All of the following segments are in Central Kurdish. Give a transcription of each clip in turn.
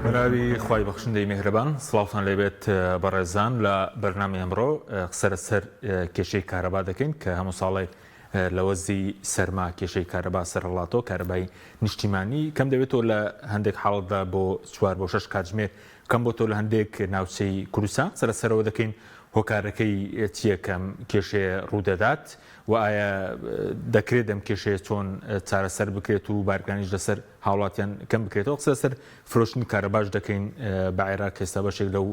بەناوی خوای بەخشندەی میهرەبان سڵاوتان لێبێت بەڕێزان لە بەرنامەی ئەمڕۆ قسە سەر کێشەی کارەبا دەکەین کە هەموو ساڵێک لە وەزی سەرما کێشەی کارەبا سەرهەڵاتەوە کارەبای نیشتیمانی کەم دەوێتەوە لە هەندێک حاڵەتدا بۆ 4 بۆ 6 کاتژمێر کەم بۆتەوە لە هەندێک ناوچەی کوردستان سەرەوە دەکەین هۆکارەکەی چییە کەم کێشەیە ڕوودەدات و ئایا دەکرێت ئەم کێشەیە چۆن چارەسەر بکرێت و بارگانیش لەسەر هاوڵاتیان کەم بکرێتەوە قسە سەر فرۆشتنی کارەباش دەکەین بە عێراق ئێستا بەشێک لەو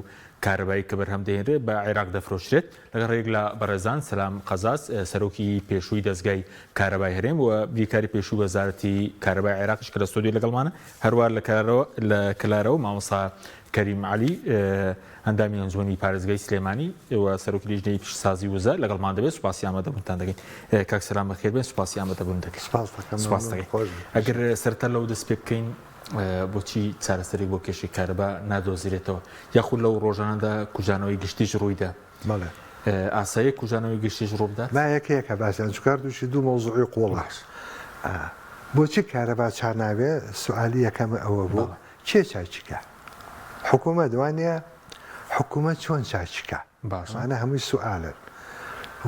کارەبایی کە بەرهەم دەهێنرێت بە عێراق دەفرۆشرێت لەگەڵ ڕێک لە بەڕێزان سەلام قەزاز سەرۆکی پێشووی دەستگای کارەبای هەرێم و بیرکاری پێشووی وەزارەتی کارەبای عێراقیش کە لە ستۆدیۆ لەگەڵمانە هەروەها لە کلارەوە مامۆستا کەریم عەلی ئەندامی ئەنجومەنی پارێزگای سلێمانی و سەرۆکی لیژنەی پیشسازی وزە لەگەڵمان دەبێت سوپاسی ئامادەبوونتان دەکەین کاک سەلام بەخێر بێن سوپاسی ئامادەبوون دەکەین سوپاس دەکەین ئەگەر سەرەتا لەو دەست پێ بکەین بۆچی چارەسەری بۆ کێشەی کارەبا نادۆزرێتەوە یاخود لەو ڕۆژانەدا کوژانەوەی گشتیش ڕوویدا ئاسایی کوژانەوەی گشتیش ڕووبدات ما یەکەیەکە باسییان چکار دووشی دوو مۆزوعی قوڵاش بۆچی کارەبا چاناوێ سوالی یەکەم ئەوە بوو کێ چاچیکە حکوومەت دوانە حکوومەت چۆن چاچیکە باشانە هەمووی سوالن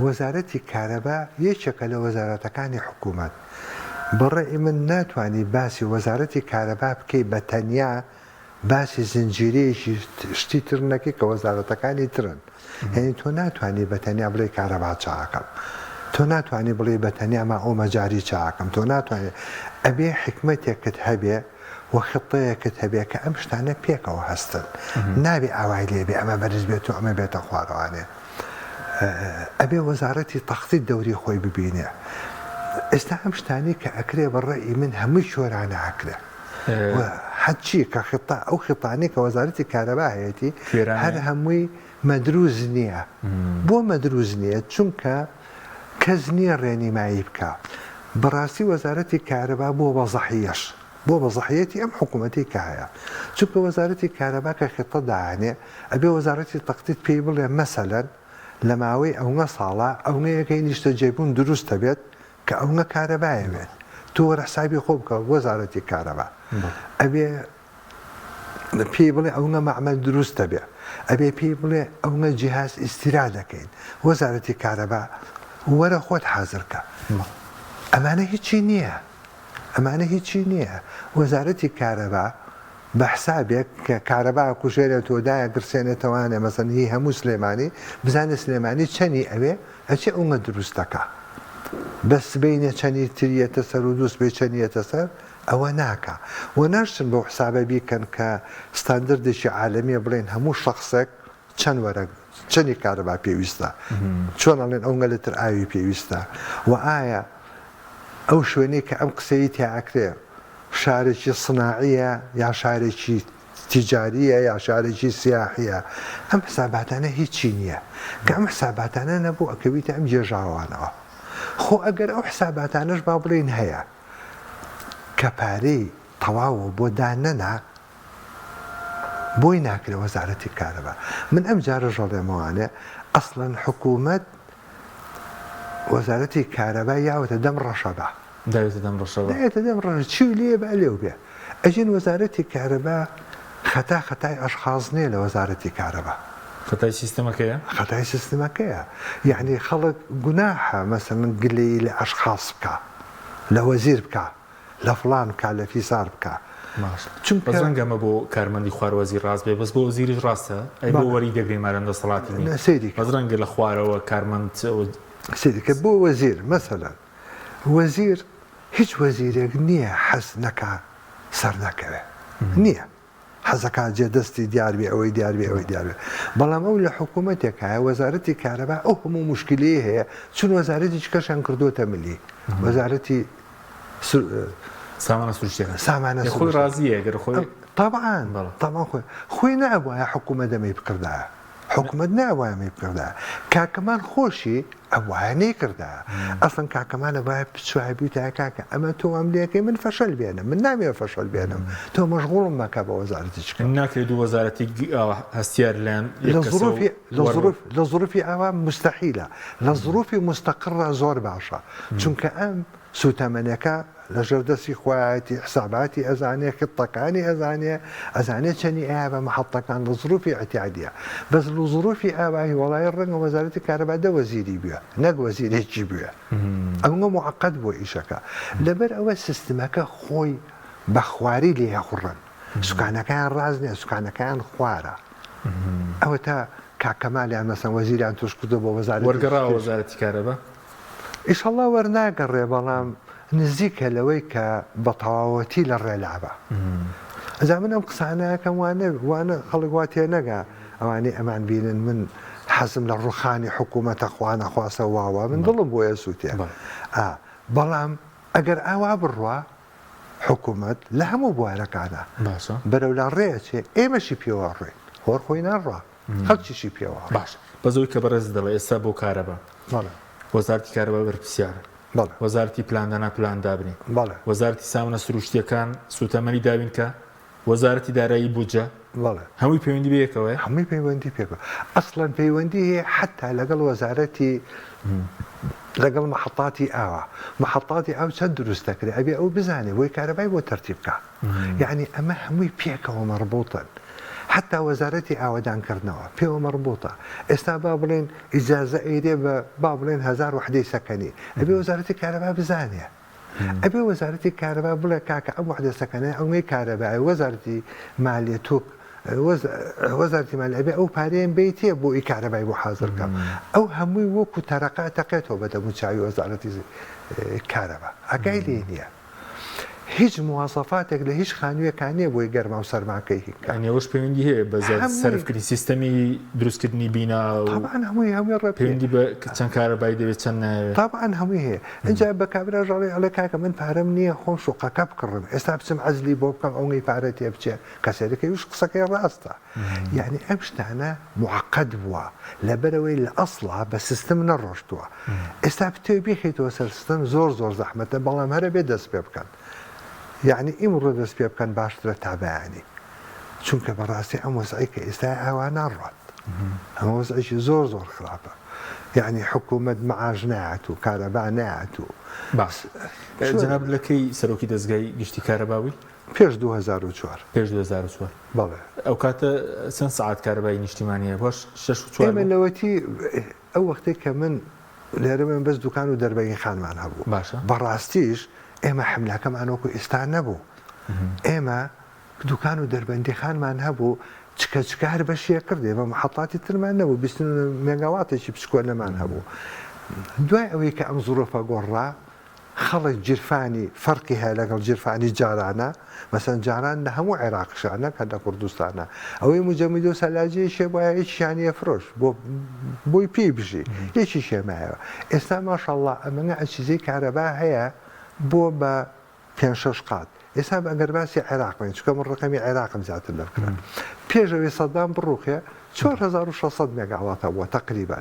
وەزارەتی کارەبا یەکێکە لە وەزارەتەکانی حکوومەت بەڕێی من ناتوانانی باسی وەزارەتی کارەبا بکەی بە تەنیا باسی زنجیرەیەکی شتی تر نەکەی کە وەزارەتەکانی ترن یعنی تۆ ناتوانانی بە تەنیا بڵێ کارەبا چاکەم تۆ ناتوانانی بڵێ بە تەنیا ما ئۆمەجاری چاکەم تۆ ناتوانێت ئەبێ حکمەتێکت هەبێ و خطەیەکت هەبێ کە ئەم شتانە پێکەوە هەستن نابێ ئاوای لێبێ ئەمە بەرز بێت و ئەمە بێتە خوارەوانێ ئەبێ وەزارەتی تەختی دەوری خۆی ببینێ ئێستا ئەم شتانی کە ئەکرێ بەڕێی من هەمووی شۆرانە ئەکرێ حەچی کە خطا ئەو خطانی کە وەزارەتی کارەبا هەیەی هەر هەمووی مەدروز نییە بۆ مەدروز نییە چونکە کەس نییە ڕێنیمایی بکە بەڕاستی وەزارەتی کارەبا بۆ بەزەحیەش بۆ بەزەحیەتی ئەم حکوومەتی کە هەیە چونکە وەزارەتی کارەبا کە خطە داهێنێ ئەبێ وەزارەتی تەختیت پێی بڵێ مەسەلەن لە ماوەی ئەوە ساڵە ئەوەیەکەی نیشتە جێبوون دروستە بێت کە ئەوە کارەبایە بێت تۆ ڕەحسابی خۆ بکە وەزارەتی کارەبا ئەبێ پێی بڵێ ئەوە مەعمەل دروستە بێ ئەبێ پێی بڵێ ئەوە جیهاز ئیستیرا دەکەین وەزارەتی کارەبا وەرە خۆت حازرکە ئەمانە هیچی نییە ئەمانە هیچی نییە وەزارەتی کارەبا بە حسابێک کە کارەبا کوژێرێت تۆدایە گرسێنێتەوانێ مەسەنی هەموو سلێمانی بزانێت سلێمانی چەنی ئەوێ ئەچێ ئەومە دروستەکە بەس بینێ چەنی تریەتە سەر و دووست بێ چەنیەتە سەر ئەوە ناکە و ناشتن بۆ حسابە بیکەن کە ستاندردێکی عالەمیە بڵێن هەموو شخصێک چەند وەرە چەنی کارەبا پێویستە چۆن ئەڵێن ئەوگە لەتر ئاوی پێویستە و ئایا ئەو شوێنەی کە ئەم قسەی تیاکرێ شارێکی سناعیە یا شارێکی تیجاریە یا شارێکی سیاحیە ئەم حساباتانە هیچی نییە کە ئەم حساباتانە نەبوو ئەکەویتە ئەم جێژاوانەوە خۆ ئەگەر ئەو حساباتانەش با بڵێن هەیە کە پارەی تەواوە بۆ دانەنا بۆی ناکرێ وەزارەتی کارەبا من ئەم جارە ژەڵێمەوانێ ئەسڵەن حکوومەت وەزارەتی کارەبا یاوەتە دەم ڕەشەبا دەوێتە دەم ڕەش چی لێ بە لێو بێ ئەژین وەزارەتی کارەبا خەتای ئەشخاص نییە لە وەزارەتی کارەبا خەتای سیستەمەکەیە خەتای سیستەمەکەیە یعنی خەڵک گوناحە مەسەڵەن گلەی لە ئەشخاص بکە لە وەزیر بکە لە فڵان بکە لە فیسار بکە چونکە ڕەنگەمە بۆ کارمەندی خوارەوەزیر ڕاست بێ بەس بۆ وەزیریش ڕاستە ئەی بۆ وەری دەگرین مارەندە سەڵاتی بەس ڕەنگە لە خوارەوە کارمەند سیدیکە بۆ وەزیر مەسەلەن وەزیر هیچ وەزیرێک نییە حەز نەکا سەر نەکەوێ نییە حەزەکە جێ دەستی دیاربێ ئەوەی دیاربێ ئەوەی دیاربێ بەڵام ئەو لە حکوومەتێک هەیە وەزارەتی کارەبا ئەو هەموو مشکلی هەیە چون وەزارەتی چکەشان کردوتە ملی وەزارەتی سامانە سروشتیەکە سامانە خۆی ڕازیە گەر خۆی طبعاً خۆی نابواە حکوومەت دەمەی بکردایە حکوومەت ناوایەمەی بکردە کاکەمان خۆشی ئەوایە نەیکردە ئەسڵەن کاکەمانە باید پچوابی تا کاکە ئەمە تۆ ئەم لەکەی من فەشەل بێنم من نامێ فەشەل بێنم تۆ مەشغوڵم مەکە بە وەزارەتی چکە ناکرێت و وەزارەتی هەستیار لەن لە ظروفی ئەوە مستەحیلە لە ظروفی مستەقڕە زۆر باشە چونکە ئەم سوتەمەنەکە لە ژێردەستی خۆیەتی حساباتی ئەزانێ خطەکانی ئەزانێ چەنی ئایا بە مەحەڵتەکان لە زروفی ئەتیادیە بەس لە زروفی ئاوایی وڵای ڕەنگە وەزارەتی کارەبا دە وەزیری بووە نەک وەزیرێکی بووە ئەوە موعقەد بۆ ئیشەکە لەبەر ئەوە سیستمەکە خۆی بە خواری لێ هەخوڕن سوکانەکان ڕاز نییە سوکانەکان خوارە ئەوە تا کاکەمالیان مەسەن وەزیریان توش کردو بۆ وەرگەڕاوە وەزارەتی کارەبا ئیشەڵڵا وەرناگەڕێ بەڵام نزیکە لەوەی کە بە تەواوەتی لە ڕێلابە ئەزا من ئەم قسانەکەم وانە خەڵک تێ نەگا ئەوانەی ئەمان بینن من حەزم لە ڕوخانی حکوومەتە خوانە خواسە واوە من دڵم بۆیە سووتێ بەڵام ئەگەر ئاوا بڕوا حکوومەت لە هەموو بوارەکانە بەرەو لە ڕێچێ ئێمەشی پێوە ڕێین هۆر خۆی ناڕوا خەڵکیشی پێوە باش بەزۆی کە بەڕێز دەڵێ ئێستا بۆ کارەبا وەزارەتی کارەبا بەرپرسیارە وەزارەتی پلاندانا پلان دابنی وەزارەتی سامانە سروشتیەکان سوتەمەنی دابین کە وەزارەتی دارایی بودجە هەمووی پەیوەندی بەیەکەوە هەمووی پەیوەندی پێکەوە ئەسڵەن پەیوەندی هەیە حتا لەگەڵ وەزارەتی لەگەڵ مەحەڵاتی ئاوا مەحەڵاتی ئاو چەند دروستەکرێ ئەبێ ئەو بزانێ بۆی کارەبای بۆ تەرتیب بکە یعنی ئەمە هەمووی پێکەوە مەربوطن حتا وەزارەتی ئاوەدانکردنەوە پێوە مەربوطە ئێستا با بڵێن ئیجازە ئەیرێ بە با بڵێن 1000 وحدەی سەکەنی ئەبێ وەزارەتی کارەبا بزانێ ئەبێ وەزارەتی کارەبا بڵێ کاکە ئەم وحدە سەکەنەی ئەومەی کارەبای وەزارەتی مالیە تۆ وەزارەتی مالیە ئەبێ ئەو پارەیان بیتێ بۆ ئەی کارەبای بۆ حازر بکەم ئەو هەمووی وەکو تەرەقا تەقێتەوە بە دەموچاوی وەزارەتی کارەبا ئەگای لێ نییە هیچ مواسەفاتێک لە هیچ خانوویەکانیە بۆی گەرما و سەرماکەی ئەوەش پەیوەندی هەیە بە سەرفکردنی سیستەمی دروستکردنی بینا هەمووی پەیوەندی بە چەند کارەبای دەوێت چەند تاان هەمووی هەیە اینجا بە کابرا ژەڵی ئەڵێ کاکە من پارەم نییە خۆم شوقەکە بکڕم ئێستا بچم عەزلی بۆ بکەم ئەوەی پارە تێ بچێ کەسێرەکەی وش قسەکەی ڕاستە یعنی ئەم شتانە معقەد بووە لەبەرەوەی لە ئەسڵا بە سیستم نەڕۆشتووە ئێستا بتێ بێخیتەوە سەر سیستم زۆر زەحمەتە بەڵام هەرە بێ دەست پێ بکەن یعنی ئیمڕۆ دەست پێ بکەن باشترە تابعانی چونکە بەڕاستی ئەم وەزعی کە ئێستا ئاوا ناڕات ئەمە وەزعیشی زۆر خراپە یعنی حکوومەت مەعاژ نایەت و کارەبا نایەت و باس جەناب لەکەی سەرۆکی دەستگای گشتی کارەباوی پێش 2004 پێش 2004 بەڵێ ئەو کاتە چەند سەعات کارەبای نیشتیمانیە باش 6 ئێمە لەوەتی ئەو وەختێک کە من لێرە من بەس دوکان و دەربەنی خانمان هەبوو باشە بەڕاستیش ئێمە حملاکەمانۆکو ئێستا نەبوو ئێمە دوکان و دەربەندی خانمان هەبوو چکار بەشیە کردێ بە مەحەڵاتی ترمان نەبوو 20 مێگاواتێکی پچکۆلەمان هەبوو دوای ئەوەی کە ئەم زوڕۆفە گۆڕا خەڵک جیرفانی فەرقی هەیە لەگەڵ جیرفانی جارانە مەسەن جاران لە هەموو عێراقشانە کە لە کوردستانە ئەوەی مجەمید و سەلاجی شێ بۆ یەکیشیانیە فرۆش بۆی پێی بژی یەکی شێمایەوە ئێستا ماشەڵڵا ئەمەنە ئەچیزەی کارەبا هەیە بۆ بە 5-6 قات ئێستا ئەگەر باسی عێراقین چکە من ڕقەمی عێراقم زیاتر لە بکرن پێشەوەی سەدام بڕوخێ 4600 مێگاواتە بووە تقریبا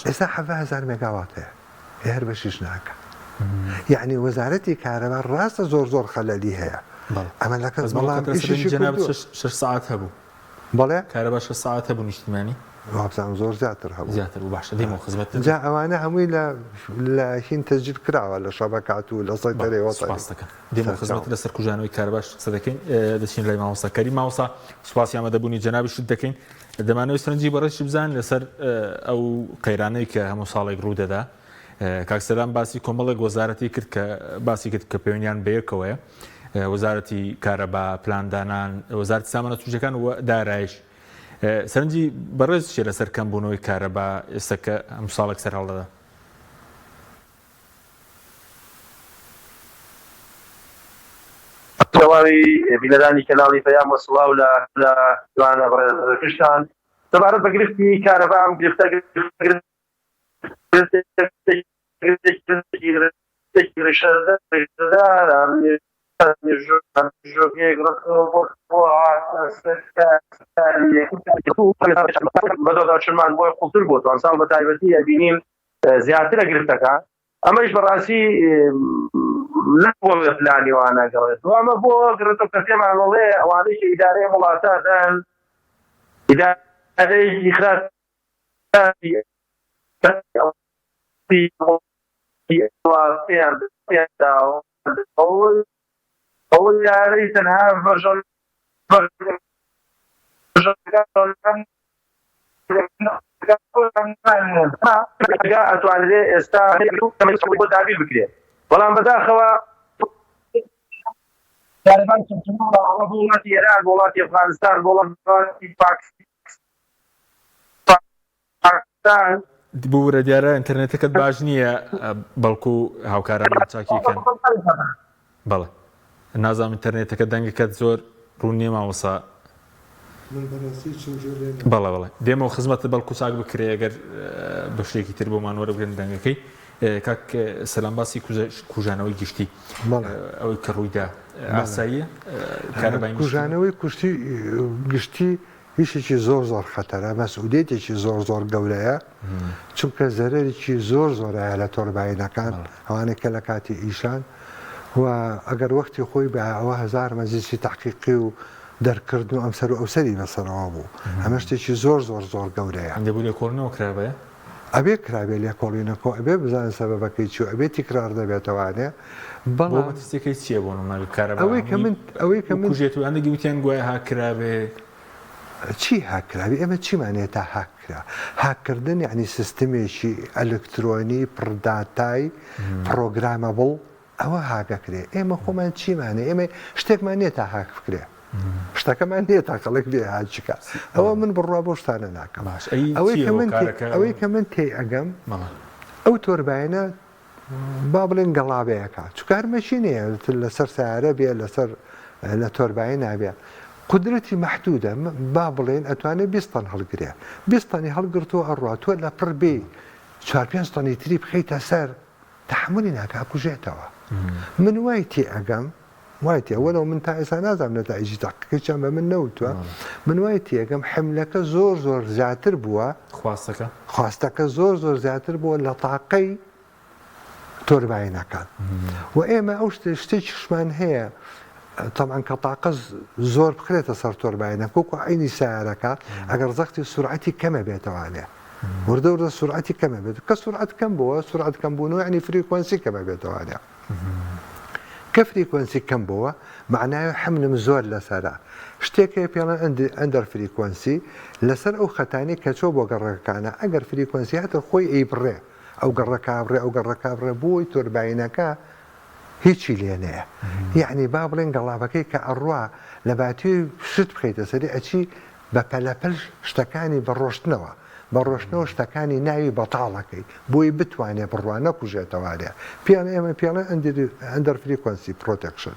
ئێستا 7000 مێگاوات هەیە هەر بەشیش ناکە یعنی وەزارەتی کارەبا ڕاستە زۆر خەلەلی هەیە ئەمە لە کەس بەڵام 6 ساعت هەبوو بەڵێ کارەبا 6 ساعت هەبوو نیشتیمانی وابزانم زۆر زیاتر هەبوو زیاتر و باشە دێمەوە خزمەت جا ئەوانە هەمووی لە هین تەسجیل کراوە لە شەبەکات و لە سەیتەرەوە سپاسەکەن دێمەوە خزمەت لەسەر کوژانەوەی کارەباش قسە دەکەین دەچین لای مامۆستا کەریم مامۆستا سوپاسی ئامادەبوونی جەنابیشت دەکەین دەمانەوەی سەرنجی بەڕێزی بزان لەسەر ئەو قەیرانەی کە هەموو ساڵێک ڕوودەدا کاکسەلام باسی کۆمەڵێک وەزارەتی کرد کە باسی کرد کە پەیوەندیان بەیەکەوەیە وەزارەتی کارەبا پلاندانان وەزارەتی سامانە سروشتیەکان و دارایش سەرنجی بەڕێز چێ لەسەر کەمبوونەوەی کارەبا ئێستا کە ئەم ساڵێک سەر هەڵدەدا تەواوی بیلەرانی کەناڵی پەیام وەسڵاو لە دوانە بەڕێزەکەشتان سەبارەت بە گرفتی کارەبا ئەم گرفتە بەدۆداچنمان بۆی قوڵتر بۆ توانساڵ بە تایبەتی ئەبینین زیاترە گرفتەکە ئەمەش بەڕاستی نەبووە پلانی وانەگەڕێت ئەمە بۆ گرتە کەسێمان وڵێ ئەوانەی ئیدارەی وڵاتادان ئیدارەی هو يا ريتنها فيرجن اتوانێ ئێستا بۆ دابیر بکرێت بەڵام بەداخەوە وڵاتی ئێران وڵاتی ئەفغانستان وڵاتی پاکستان بورە دیارە ئینتەرنێتەکەت باش نییە بەڵکو هاوکاران چاکیکەن بەڵێ نازانم ئینتەرنێتەکە دەنگەکەت زۆر ڕوون نییە ماوەسا بەڵێ بەڵێ دێمەوە خزمەتە بەڵکو چاک بکرێ ئەگەر بە شتێکی تر بۆمان وەرەبگرن دەنگەکەی کاک سەلام باسی کوژانەوەی گشتی ئەوەی کە ڕوویدا ئاساییە کوژانەوەی گشتی هیچێکی زۆر خەتەرە مەسئولێتێکی زۆر گەورەیە چونکە زەرێکی زۆر هەیە لە تۆرباینەکان ئەوانە کە لە کاتی ئیشان و ئەگەر وەختی خۆی بە ئەوە هزار مەزیسی تحقیقی و دەرکردن و ئەمسەر و ئەوسەری بەسەرەوە بوو ئەمە شتێکی زۆر گەورەیە دەبوو لێکۆڵینەوە کرابەیە ئەبێ کرابێ لێکۆڵینەکۆ ئەبێ بزانن سەبەبەکەی چی ئەبێ تیکرار دەبێتەوانێ بەڵامستەکەی چییە بۆ ئەوەی کە من ژێت و هەندێکی وتیان گوایە هاکرابێ چی هاکراوی ئەمە چیمانێتە هاکرا هاکردن یعنی سیستمێکی ئەلکترۆنی پرداتای پرۆگرامەبڵ ئەوە هاگەکرێ ئێمە خۆمان چیمانێ ئێمە شتێکمان نێتە هاک بکرێ شتەکەمان نێتە کەڵک بێ هاچکە ئەوە من بڕوا بۆ شتانە ناکەم ئەوەی کە من تێ ئەگەم ئەو تۆربایەنە با بڵێن گەڵابەیەکە چکارمەشی نییە لەسەر سیارە بێ لەسەر لە تۆربایی نابێ قدرەتی مەحدودە با بڵێن ئەتوانێت 20 تەن هەڵگرێ 20 تەنی هەڵگرتووە ئەڕاتوە لە پڕ بێ 4-5 تەنی تری بخەیتە سەر تحملی ناکە کوژێتەوە من وای تێ ئەگەم وایە وەرەوە من تا ئێستا نازانم نەتایجی تاقیقیان بە من نەوتووە من وای تێگەم حملەکە زۆر زیاتر بووە خواستەکە زۆر زیاتر بووە لە تاقەی تۆرباینەکان و ئێمە ئەو شتێکیشمان هەیە طبعا کە تاقە زۆر بخرێتە سەر تۆرباینە کۆکو عینی سیارەکە ئەگەر زەختی سورعەتی کەمە بێتەوانێ وردە سورعەتی کەمە بێت کە سورعەت کەم بووە سورعەت کەم بوونەوە ینی فریکوەنسی کەمە بێتەوانێ کە فریکوەنسی کەم بووە معناوی حملم زۆر لەسەرە شتێکە پێڵەن ئەندەر فریکوەنسی لەسەر ئەو خەتانی کە چۆ بۆ گەڕەکانە ئەگەر فریکوەنسی هاتە خۆی ئەیبڕێ ئەو گەڕەکابڕێ بۆی تۆرباینەکە هیچی لێنەیە یعنی با بڵێن گەڵابەکەی کە ئەڕوا لە باتی شت بخەیتە سەری ئەچی بە پەلەپەل شتەکانی بەڕۆشتنەوە بەڕۆشتنەوە شتەکانی ناوی بەتاڵەکەی بۆی بتوانێت بڕوان نەکوژێتەوارێ پیان ئێمە پیاڵە ئەندەر فریکوەنسی پرۆتەکشن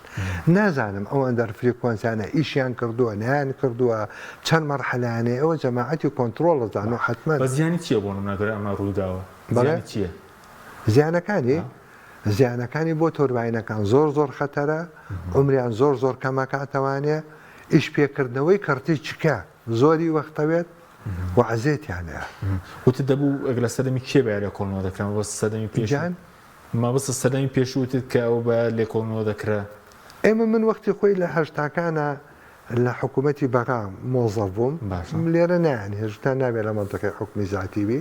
نازانم ئەو ئەندەر فریکوەنسیانە ئیشیان کردووە نیان کردووە چەند مەرحەلانێ ئەوە جەماعەتی کۆنتترۆڵ دەزان و حتممە بە زیانی چییە بۆ نەگەر ئەمە ڕووداوە چییە زیانەکانی بۆ تۆرباینەکان زۆر خەتەرە عمریان زۆر کەمەکاتەوانێ ئیش پێکردنەوەی کەرتی چکە زۆری وەختەوێت وعزێتیانەیە وتە دەبوو ئەگە لە سەدەمی کێ بە لێکۆڵنەوە دەکران بە سەدەمی پێشان مابەستە سەدەمی پێشوتت کە ئەو بە لێکۆڵنەوە دەکرا ئێمە من وەختی خۆی لە هەشتاکانە لە حکوومەتی بەغام مۆزەف بووم لێرە نیان هێشتا نابێت لە منتەقەی حکومی زیاتیبی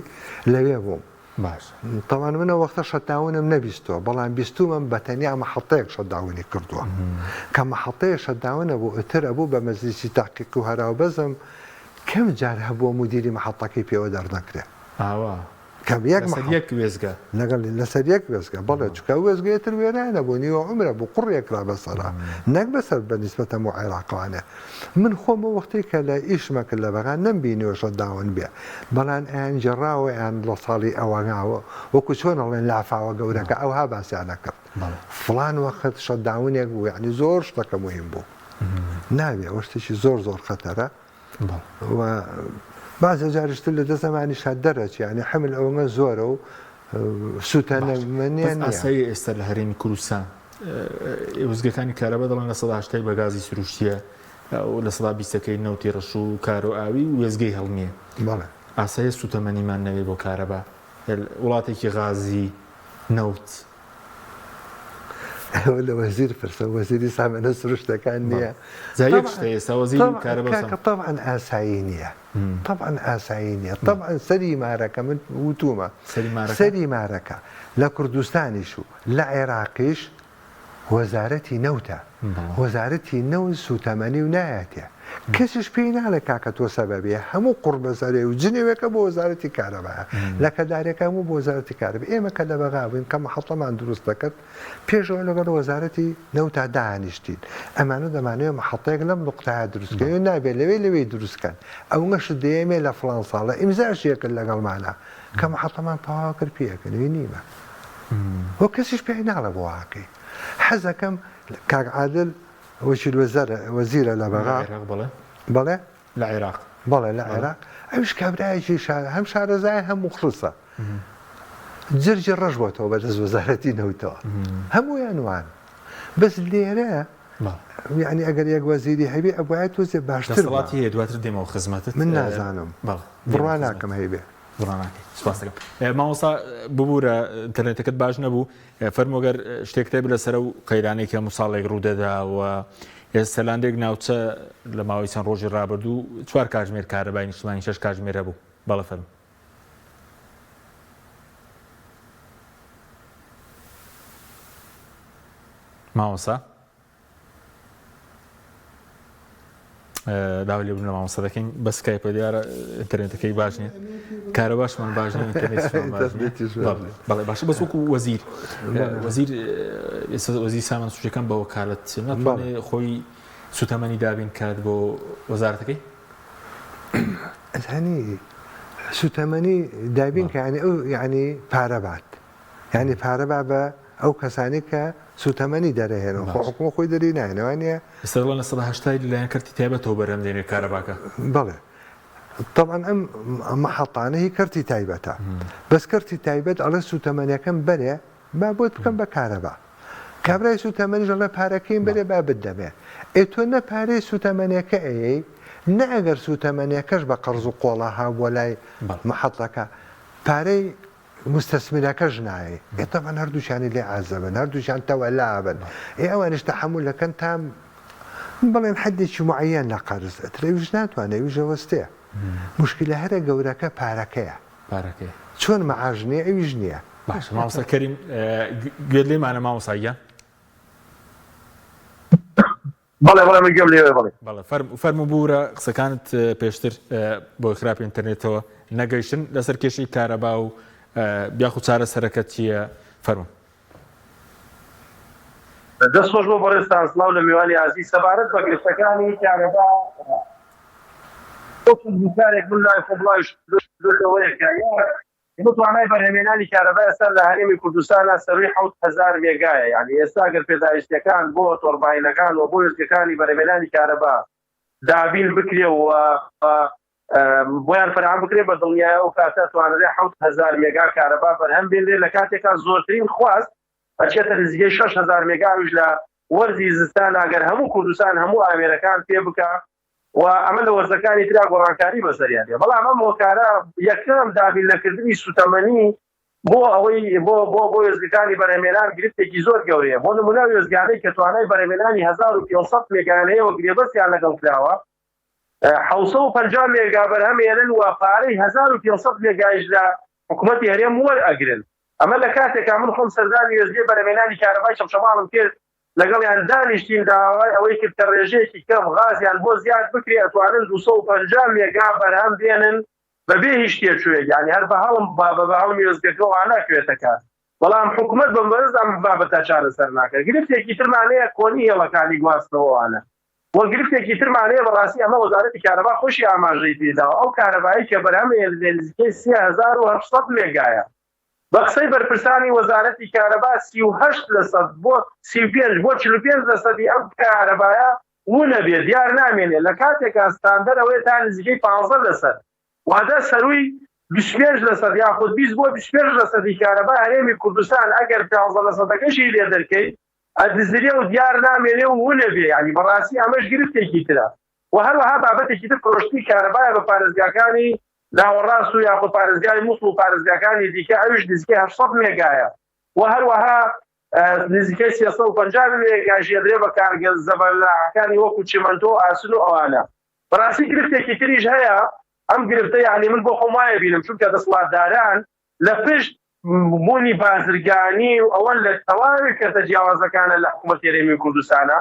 لەوێ بووم باش تەوان منە وەختە شەتاونم نەبیستەوە بەڵام بیستومم بە تەنیا مەحەڵەیەک شەداونی کردووە کە مەحەڵەیە شەداونە بۆ ئەتر ئەبوو بە مەزلیسی تاقیق و هەراو بەزم کەم جار هەبووە مدیری مەحەڵەکەی پێوە دەرنەکرێت کەم یەک وێزگە لەگەڵ لەسەر یەک وێزگە بەڵێ چکە وێزگەیەتر وێرانە بۆ نیوە عمرە بۆ قوڕێکرا بەسەرا نەک بەسەر بە نیسبەتە و عێراقوانە من خۆمە وەختی کە لە ئیشمەکرد لە بەغان نەمبینیوە شەداون بێ بەڵام ئەیان جێڕاوە یان لە ساڵی ئەوەناوە وەکو چۆنەڵێن لافاوە گەورەکە ئەوها باسییانە کرد فڵان وەخت شەداونێک بوو یعنی زۆر شتەکە مهم بوو ناوێ ئەوە شتێکی زۆر خەتەرە بازە جارشتر لە دە زمانی شاد دەرەچ ینی حمل ئەوەنە زۆرە و سووتانەمەنیان ئاسایی ئێستا لە هەرێمی کوردستان وزگەکانی کارەبە دەڵێن لە ١٨ بە گازی سروشتیە و لە ١20ەکەی نەوتی ڕەش و کار و ئاوی و وێزگەی هەڵمیە ئاسایە سوتەمەنیمان نەوێ بۆ کارەبە وڵاتێکی غازی نەوت ولا وزير فرسا وزيري سامع سروشتا كان نية زي وزير كهرباء طبعا آساينية طبعا آساينية طبعا سري معركة من وتوما سري معركة لا كردستاني شو لا عراقيش وزارتي نوتا وزارتي نو سوتماني وناياتي كسش بينا لك وسببية همو قرب سري وجنيوك بوزارتي كهرباء لك دارك همو بوزارتي كهرباء إما كده بغاوين كما حطة ما دروس ذكرت بيجوا لقى وزارتي نوتا دانشتين أمانو دمانو محطة لم نقطع دروس كان نابي لوي دروس كان أو نش ديمي لفرنسا لا إمزاج يكل لقى معنا كما حطة ما طاقر بيك نيمة وكسش بينا على بواقي حزا كم كعادل وش وزير الأبغاء بلى العراق بلى العراق مش كبراي شيء هم شهر زي هم مخلصة جرج الرجوة وبدز وزارتي نوتوا هم وينوان بس اللي أنا يعني أجر يا وزيري هيبي أبوات وزير باشتر صلاتي هي دوات ردي مو خدمتك من نازانم برانا كم هيبي برانا سپاس دەکەم مامۆستا ببوورە ئینتەرنێتەکەت باش نەبوو فەرمۆگەر شتێکتە بلە سەر و قەیرانەی کە هەموو ساڵێک ڕوودەدا و ئێستا لاندێک ناوچە لە ماوەی چەند ڕۆژی ڕابردوو 4 کاتژمێر کارەبای نیشتمانی 6 کاتژمێر هەبوو بەڵێ فەرموو مامۆستا داوای لێبوون لە مامۆستا دەکەین بە سکایپە دیارە ئینتەرنێتەکەی باش نییە کارەباشمان باش نییە ئینتەرنێتیشمان باش نییە بەڵێ باشە بەس وەکو وەزیر وەزیر سامان سوودەکەم بە وەکالەت ناتوانێت خۆی سوتەمەنی دابین کات بۆ وەزارەتەکەی هەنی سوتەمەنی دابین کە یعنی پارە بات یعنی پارە با بە ئەو کەسانی کە سوتەمەنی دەرەهێنن خۆ حکومە خۆی دەری ناهێنەوانە ئێستا دەڵێن لە 180 لایەن کەرتی تایبەتەوە بەرهەم دێنێت کارەباکە بەڵێ طبعا ئەم محەڵتانە هی کەرتی تایبەتە بەس کەرتی تایبەت ئەڵێ سوتەمەنیەکەم بەرێ با بۆت بکەم بە کارەبا کابرای سوتەمەنیش ئەڵێ پارەکەیم بەرێ با بدەمێ تۆ نە پارەی سوتەمەنیەکە ئەیەی نە ئەگەر سوتەمەنیەکەش بە قەرز و قۆڵە هاووە لای محەڵتەکە پارەی مستثمرەکەش نایە طبعا هەردووشانی لێ عازەبن هەردووشان تەوەلابن ئەوانش تەحملەکەن تام بەڵێن حدێکی معەن لە قەرز ئەترەویش ناتوانێت ویژە وەستەیە مشکلە هەرە گەورەکە پارەکەیە چۆن مەعاژ نییە ئەویش نییە باش مامۆستا کەریم گوێت لێمانە مامۆستاییە بەڵێ من گوێم لێوێ بەڵێ فەرموو بوورە قسەکانت پێشتر بۆ خراپی ئینتەرنێتەوە نەگەیشتن لەسەر کێشەی کارەبا و بیاخو چارە سەرەکە چییە فەرموو دەست خۆش بۆ بەڕێستان سڵاو لە میوانی ئازیز سەبارەت بە گرفتەکانی کارەبا کارێک من لای خۆبڵایش بتوانای بەرهەمێنانی کارەبا ئێستا لە هەرێمی کوردستانە سەروی 7,000 مێگایە یعنی ئێستا گەر پێداویستیەکان بۆ تۆڕباینەکان و بۆ وێستگەکانی بەرهەمێنانی کارەبا دابین بکرێ و بۆیان فراهم بکرێ بە دڵنیایە و کاتە توانرێ 7,000 مێگا کارەبا بەرهەم بێنرێ لە کاتێکا زۆرترین خواست ئەچێتە نزیکەی 6,000 مێگاویش لە وەرزی زستان ئەگەر هەموو کوردستان هەموو ئامێرەکان پێ بکە و ئەمە لە وەرزەکانی ترا گۆڕانکاری بەسەریان دێ بەڵام ئەم هۆکارە یەکەم دابین لەکردنی سوتەمەنی بۆ ئەوەی بۆ وێستگەکانی بەرهەمێنان گرفتێکی زۆر گەورەیە بۆ نمونە وێستگانەی کە توانای بەرهەمێنانی 1,500 مێگانەیەوە گرێبەستیان لەگەڵ کراوە 750 مێگا بەرهەمێنن و پارەی 1,500 مێگایش لە حکوومەتی هەرێم وەرئەگرن ئەمە لە کاتێکا من خۆم سەردانی وێستگەی بەرهەمێنانی کارەبای شەمشەماڵم کرد لەگەڵ یان دانیشتین داوای ئەوەی کرد کە ڕێژەیەکی کەم غازیان بۆ زیاد بکرێ ئەتوانن 250 مێگا بەرهەم بێنن بەبێ هیچ شتێکوێک یعنی هەر بە هەڵم وێستگەکەەوە ناکوێتە کات بەڵام حکوومەت بەمبەرز ئەم بابەتە چارەسەر ناکرد گرفتێکی ترمانەیە کۆنی هێڵەکانی گواستنەوەوانە وە گرفتێکی ترمانەیە بەڕاستی ئەمە وەزارەتی کارەبا خۆشی ئاماژەی پێداوە ئەو کارەبایی کە بەرهەمێ نزیکەی 3,800 مێگایە بە قسەی بەرپرسانی وەزارەتی کارەبا 38% بۆ 35 بۆ 45% ئەم کارەبایە وونە بێ دیار نامێنێ لە کاتێکا ستاندەر ئەوەیە تا نزیکەی 15% وادە سەروی 25% یاخود 20 بۆ 25% کارەبا هەرێمی کوردستان ئەگەر 15%ەکەشی لێ دەرکەی ئەدزرێ و دیار نامێنێ و وونە بێ ینی بەڕاستی ئەمەش گرفتێکی ترە و هەروەها بابەتێکی تر فرۆشتی کارەبایە بە پارێزگاکانی لاوەڕاست و یاخود پارێزگای مووسڵ و پارێزگاکانی دیکە ئەویش نزیکەی 800 مێگایە و هەروەها نزیکەی 350 مێگاژیە درێ بە کارگە زەبەلاحەکانی وەکو چیمەنتۆ ئاسن و ئەوانە بەڕاستی گرفتێکی تریش هەیە ئەم گرفتە یعنی من بۆ خۆمایە بینم چونکە دەسەڵاتداران لە پشت بوونی بازرگانی و ئەوەن لە تەواوی کەسە جیاوازەکانە لە حکوومەت هێرێمی کوردستانە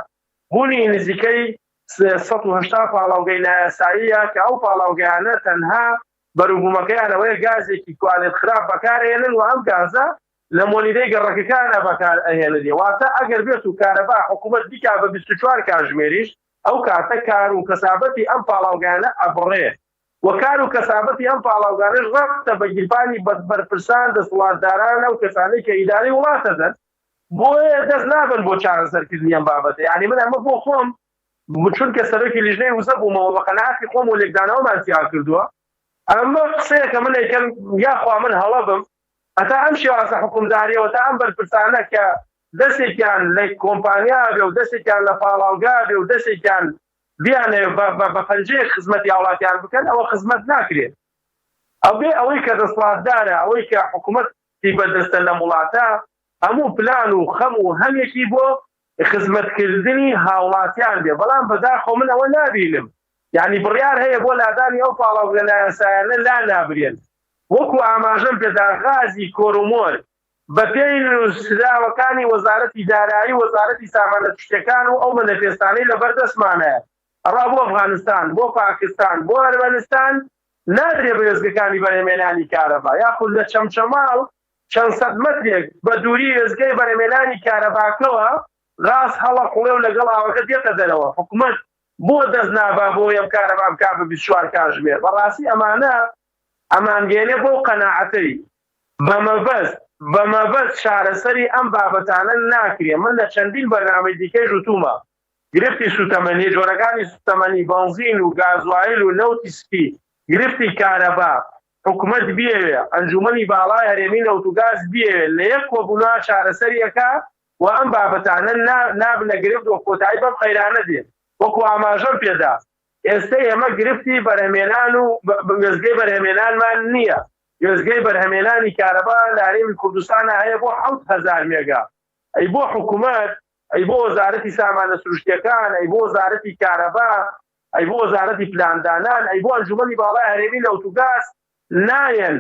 بوونی نزیکەی 180 پاڵاوگەی نایاساییە کە ئەو پاڵاوگەیانە تەنها بەروبوومەکەیانەوەی گازێکی کوالێت خراپ بەکارهێنن و ئەم گازە لە مۆلیدەی گەڕەکەکانە بەکار ئەهێنێ واتە ئەگەر بێت و کارەبا حکوومەت دیکا بە 24 کاتژمێریش ئەو کاتە کار و کەسابەتی ئەم پاڵاوگانە ئەبڕێ و کار و کەسابەتی ئەم پاڵاوگانەش ڕەفتە بە گیرفانی بەرپرسان دەسەڵاتداران ئەو کەسانەی کە ئیداری وڵاتە دەن بۆیە دەست نابن بۆ چارەسەرکردنی ئەم بابەتە یعنی من ئەمە بۆ خۆم چونکە سەرۆکی لیژنەی وزە بوومەوە بە قەناعەتی خۆم و لێکدانەوەمان تیا کردووە ئەمە قسەیەکە من ئەیکەم یاخوا من هەڵە بم ئەتا ئەم شێوازە حکومداریەوە تا ئەم بەرپرسانە کە دەستێکیان لە کۆمپانیا بێ و دەستێکیان لە پاڵاوگا بێ و دەستێکیان بیانێ بە پەنجەیەک خزمەتی هاوڵاتیان بکەن ئەوە خزمەت ناکرێت ئەوەی کە دەسەڵاتدارە ئەوەی کە حکوومەتی بەدەستە لە وڵاتە هەموو پلان و خەم و هەمێکی بۆ خزمەتکردنی هاوڵاتیان بێ بەڵام بەداخۆ من ئەوە نابینم یعنی بڕیار هەیە بۆ لادانی ئەو پاڵاوگە نایاسایانە لا نابرێن وەکو ئاماژەم پێدا غازی کۆرۆمۆر بە پێی نووسراوەکانی وەزارەتی دارایی وەزارەتی سامانە تشتەکان و ئەو مەنەفێستانەی لەبەردەستمانەیە ئەڕا بۆ ئەفغانستان بۆ پاکستان بۆ ئەرمەنستان نادرێ بە وێزگەکانی بەرهەمێنانی کارەبا یاخود لە چەمچەماڵ چەند سەد مەترێک بە دووری وێزگەی بەرهەمێنانی کارەباکەوە غاز هەڵە قوڵێ و لەگەڵ ئاوەکە دێتە دەرەوە حکوومەت بۆ دەست نابا بۆ ئەم کارەبا بکا بە 24 کاتژمێر بەڕاستی ئەمانە ئەمانگەێنێ بۆ قەناعەتەی بەمەبەست چارەسەری ئەم بابەتانە ناکرێ من لە چەندین بەرنامەی دیکەی ژوتومە گرفتی سوتەمەنی جۆرەکانی سوتەمەنی بەنزین و گازوایل و نەوتی سپی گرفتی کارەبا حکوومەت بێوێ ئەنجومەنی باڵای هەرێمی نەوت و گاز بێوێ لە یەک کۆبوونا چارەسەریەکە و ئەم بابەتانە نابنە گرفت و کۆتایی بەم خەیرانە دێت وەکو ئاماژەم پێدا ئێستا ئێمە گرفتی بەرهەمێنان و وێزگەی بەرهەمێنانمان نییە وێزگەی بەرهەمێنانی کارەبا لە هەرێمی کوردستانە هەیە بۆ 7,000 مێگا ئەی بۆ حکوومەت ئەی بۆ وەزارەتی سامانە سروشتیەکان ئەی بۆ وەزارەتی کارەبا ئەی بۆ وەزارەتی پلاندانان ئەی بۆ ئەنجومەنی باڵای هەرێمی نەوت و گاز نایەن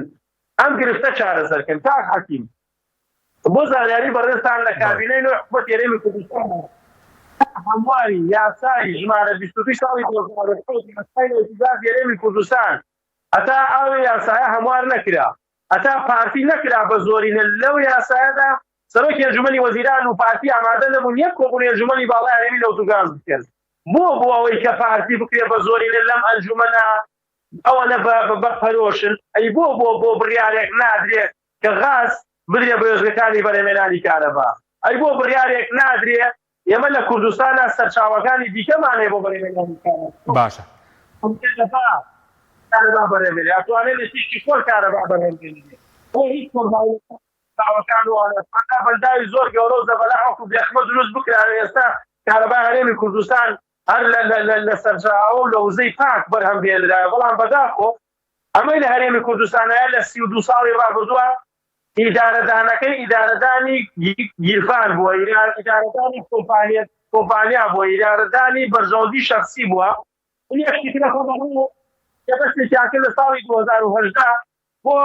ئەم گرفتە چارەسەرکەن کاک حەکیم بۆ زانیاری بەڕێستان لە کابینەی نوێ حکوومەت هەرێمی کوردستان هەمواری یاسای ژمارە 22 ساڵی 2007 یاسای نەوت و گاز هەرێمی کوردستان ئەتا ئەو یاسایە هەموار نەکرا ئەتا پارتی نەکرا بە زۆرینە لەو یاسایەدا سەرۆکی ئەنجومەنی وەزیران و پارتی ئامادە نەبوون یەک کۆبوونی ئەنجومەنی باڵای هەرێمی نەوت و گاز بکەن بۆ ئەوەی کە پارتی بکرێ بە زۆرینە لەم ئەنجومەنە ئەوەنە بە پەرۆشن ئەی بۆ بڕیارێک نادرێت کە غاز بدرێ بە وێزگەکانی بەرهەمێنانی کارەبا ئەی بۆ بڕیارێک نادرێت ئێمە لە کوردستانە سەرچاوەکانی دیکەمانێ بۆ بەرهەمێنانی کارەبا باشە کارەبا بەرهەمێنێ ئەتوانێت لە تیشتی خۆر کارەبا بەرهەمێنێ بۆ هیچ کۆرباوەکان وانە بەلداوی زۆر گەورە و زەبەلا حەوت و بێخمە دروست بکرا ئێستا کارەبا هەرێمی کوردستان هەر لە سەرچاوە و لە وزەی پاک بەرهەم بێنرایە بەڵام بەداخۆ ئەمەی لە هەرێمی کوردستانەیە لە 32 ساڵی ڕابردووە ئیدارەدانەکەی ئیدارەدانی گیرفان بووە ئیدارەدانی کۆمپانیا بووە ئیدارەدانی بەرژەوەندی شەخسی بووە یەکێکە خۆبەڕوو بەستێکیانکرد لە ساڵی 2018 بۆ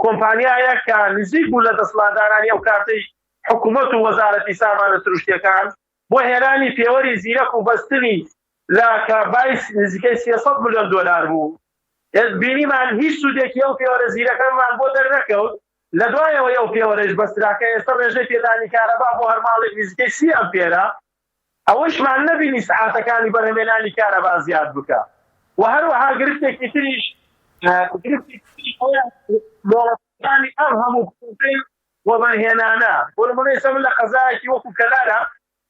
کۆمپانیایە کە نزیک بوو لە دەسەڵاتدارانی ئەو کاتەی حکوومەت و وەزارەتی سامانە سروشتیەکان بۆ هێرانی پێوەری زیرەک و بەستنی لە کە بای نزیکەی 300 ملیۆن دۆلار بوو بینیمان هیچ سوودێکی ئەو پێوەرە زیرەکەمان بۆ دەرنەکەوت لە دوایەوەی ئەو پێوەرەش بەستراکە ئێستا ڕێژەی پێدانی کارەبا بۆ هەر ماڵێک نزیکەی 30 ئەمپێرە ئەوەشمان نەبینی سعاتەکانی بەرهەمێنانی کارەبا زیاد بکە و هەروەها گرفتێکی تریش مۆڵەتەکانی ئەم هەموو کوتەی وەبەرهێنانە بۆ نمونەی ئێستا من لە قەزایەکی وەکو کەلارە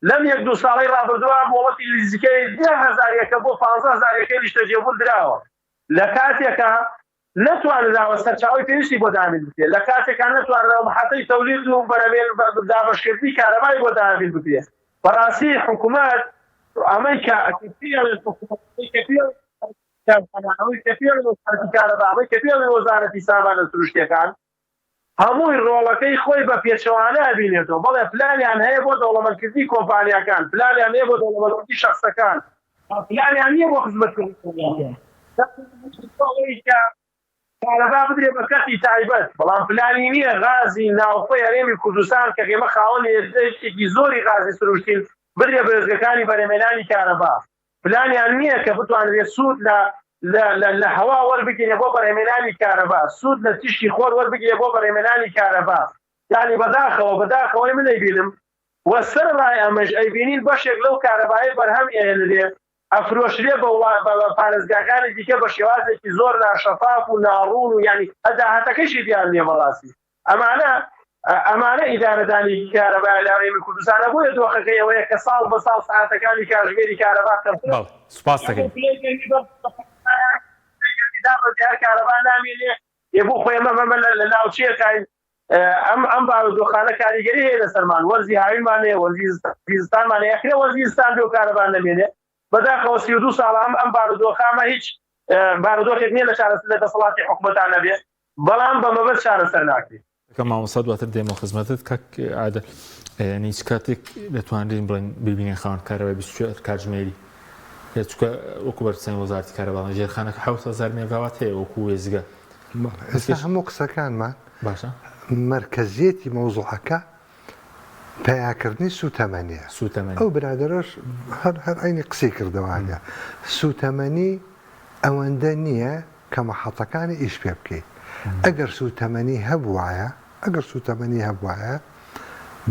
لەم 1-2 ساڵی ڕابردووە مۆڵەتی نزیکەی 10,000 بۆ 15,000 لیشتە جێبوون دراوە لە کاتێکە نەتوانراوە سەرچاوی پێویستی بۆ دامین بکرێت لە کاتێکان نەتوانراوە محەتەی تەولید و دابەشکردنی کارەبای بۆ دامین بکرێت بەڕاستی حکوومەت ئەمەی کە کەفیڵ کارەبا ئەمەی کەفیڵ وەزارەتی سامانە سروشتیەکان هەمووی ڕۆڵەکەی خۆی بە پێچەوانە بینێتەوە بەڵێ پلانیان هەیە بۆ دەوڵەمەندکردنی کۆمپانیاکان پلانیان هەیە بۆ دەوڵەمەندکردنی شەخسەکان پلانیان نییە بۆ خزمەتکردنی کارەبا بدرێ بە کەسی تایبەت بەڵام پلانی نییە غازی ناوخۆی هەرێمی کوردستان کە ئێمە خاوەنێکی زۆری غازی سروشتین بدرێ بەرزگەکانی بەرهەمهێنانی کارەبا پلانیان نییە کە بتوانرێت سوود لە هەوا وەربگرێ بۆ بەرهەمهێنانی کارەبا سوود لە تیشتی خۆر وەربگرێ بۆ بەرهەمهێنانی کارەبا یعنی بەداخەوەی من ئەیبینم وە سەر ڕای ئەمەش ئەیبینین بەشێک لەو کارەبایی بەرهەم ئێنرێ ئەفرۆشرێ بە پارێزگاکانی دیکە بە شێوازێکی زۆر ناشەفاف و ناڕوون و ینی ئەداهاتەکەشی دیان نییە بەڕاستی ئەمانە ئیدارەدانی کارەبای لاوێمی کوردستانە بۆیە دۆخەکەی ئەوەیە کە ساڵ بە ساڵ ساعتەکانی کاتژمێری کارەبا سوپاس دەکەین کارەبا نامێنێ بۆ خۆی ئەمە لە ناوچەکەین ئەم بارودۆخانە کاریگەری هەیە لەسەرمان وەرزی هاوینمانەیە وەرزی زستانمانەیە یەکرێ وەرزی زستان بێ و کارەبا نەمێنێ بەداخەوە 32 ساڵ ئەم بارودۆخامە هیچ بارودۆخێک نییە لە دەسەڵاتی حکوومەتان نەبێت بەڵام بە مەبەست چارەسەر ناکرێت مامۆستا دواتر دێمە خزمەتت کەک عادە ینی هیچ کاتێک دەتوانین بڵێن ببینێن خاوەن کارەبای 24 کاتژمێری چکە وەکو بەرچەند وەزارەتی کارەبا ژێرخانەکە 7000 مێگاوات هەیە وەکو وێزگە ئێستا هەموو قسەکانمان باشە مرکزیەتی مەوزوعەکە پیاکردنی سوتەمەنیە ئەو برادرۆش هەر عینی قسەی کردەوەیە سوتەمەنی ئەوەندە نییە کە مەحەڵەکانی ئیش پێ بکەیت ئەگەر سوتەمەنی هەبوایە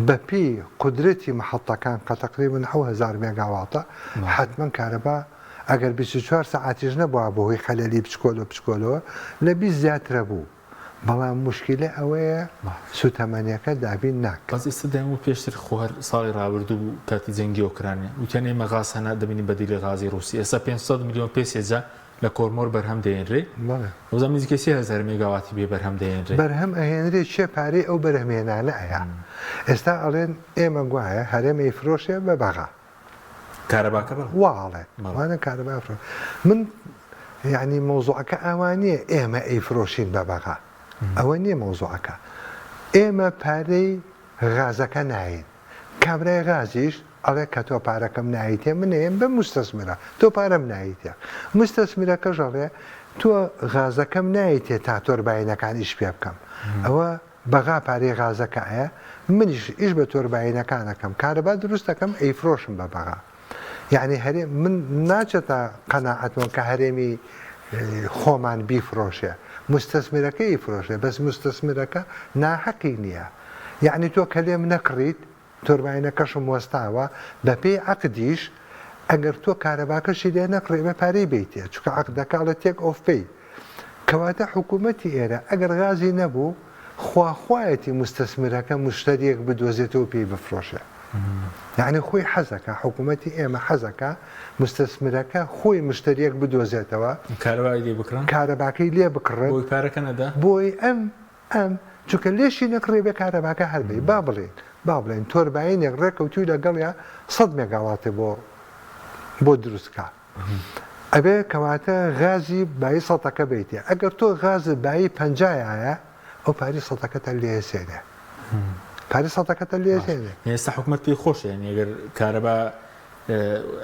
بەپی قدرەتی مەحەڵەکان کە تقریباً 7000 مێگاواتە حتمما کارەبا ئەگەر 24 ساعتیش نەبووە بۆهۆی خەلەلی بچکۆلەوە لە 20 زیاترە بوو بەڵام مشکلە ئەوەیە سوتەمەنیەکە دابین ناکە بەس ئێستا دەیان و پێشتر خۆهر ساڵی ڕابردوو بوو کاتی جەنگی ئۆکرانیا وتیان ئێمە غاز هەنا دەبینی بەدیلی غازی ڕووسی ئێستا 500 میلیۆن پێسێجا لە کۆرمۆر بەرهەم دەهێنرێ وەزە نزیکە 3000 مێگاواتی بێ بەرهەم دەهێنرێ بەرهەم ئەهێنرێ چێ پارەی ئەو بەرهەمهێنانە ئەیە ئێستا ئەڵێن ئێمە گوایە هەرێمەی فرۆشێ بە بەغا کارەباکە واڵێ وانە کارەبا من یعنی مۆزوعەکە ئەوانیە ئێمە ئەیفرۆشین بە بەغا ئەوە نییە مۆزوعەکە ئێمە پارەی غازەکە ناین کابرای غازیش ئەڵێ کە تۆ پارەکەم نایتێ منێن بە مستەسمیرە تۆ پارەم نایتێ مستەسمیرەکە ژەڵێ تۆ غازەکەم نایتێ تا تۆرباینەکان ئیش پێ بکەم ئەوە بەغا پارەی غازەکەیە منیش ئیش بە تۆرباینەکانەکەم کارەبا دروستەکەم ئەیفرۆشم بە بەغا یعنی هەرێ من ناچێتە قەناعەتەوە کە هەرێمی خۆمان بیفرۆشێ مستەسمیرەکە ئیفرۆشێ بەس مستەسمیرەکە ناحەقی نییە یعنی تۆ کە لێم نەکڕیت تۆرباینەکەشم وەستاوە بە پێی عەقدیش ئەگەر تۆ کارەباکەشی لێ نەکڕێ بە پارەی بیتێ چکە عەقدەکەڵە تێک ئۆفپەی کەواتە حکوومەتی ئێرە ئەگەر غازی نەبوو خواخوایەتی مستەسمیرەکە مشتریەک بدۆزێتەوە پێی بفرۆشێ یعنی خۆی حەزەکە حکوومەتی ئێمە حەزەکە مستەسمیرەکە خۆی مشتریەک بدۆزێتەوە کارەباکەی لێ بکڕێت بۆی ئەم چونکە لێشی نەکڕێ بێ کارەباکە هەربەی با بڵێن تۆرباینێک ڕێکەوتوی لەگەڵیا 100 مێگاواتێ بۆ دروستکە ئەبێ کەواتە غازی بای سەدەکە بیتێ ئەگەر تۆ غازت بای 50یە ئەو پاری سەدەکەتە لێسێنێ پاری سەدەکەتە لێسێنێ ئێستا حکوومەت پێی خۆشە یعنی ئەگەر کارەبا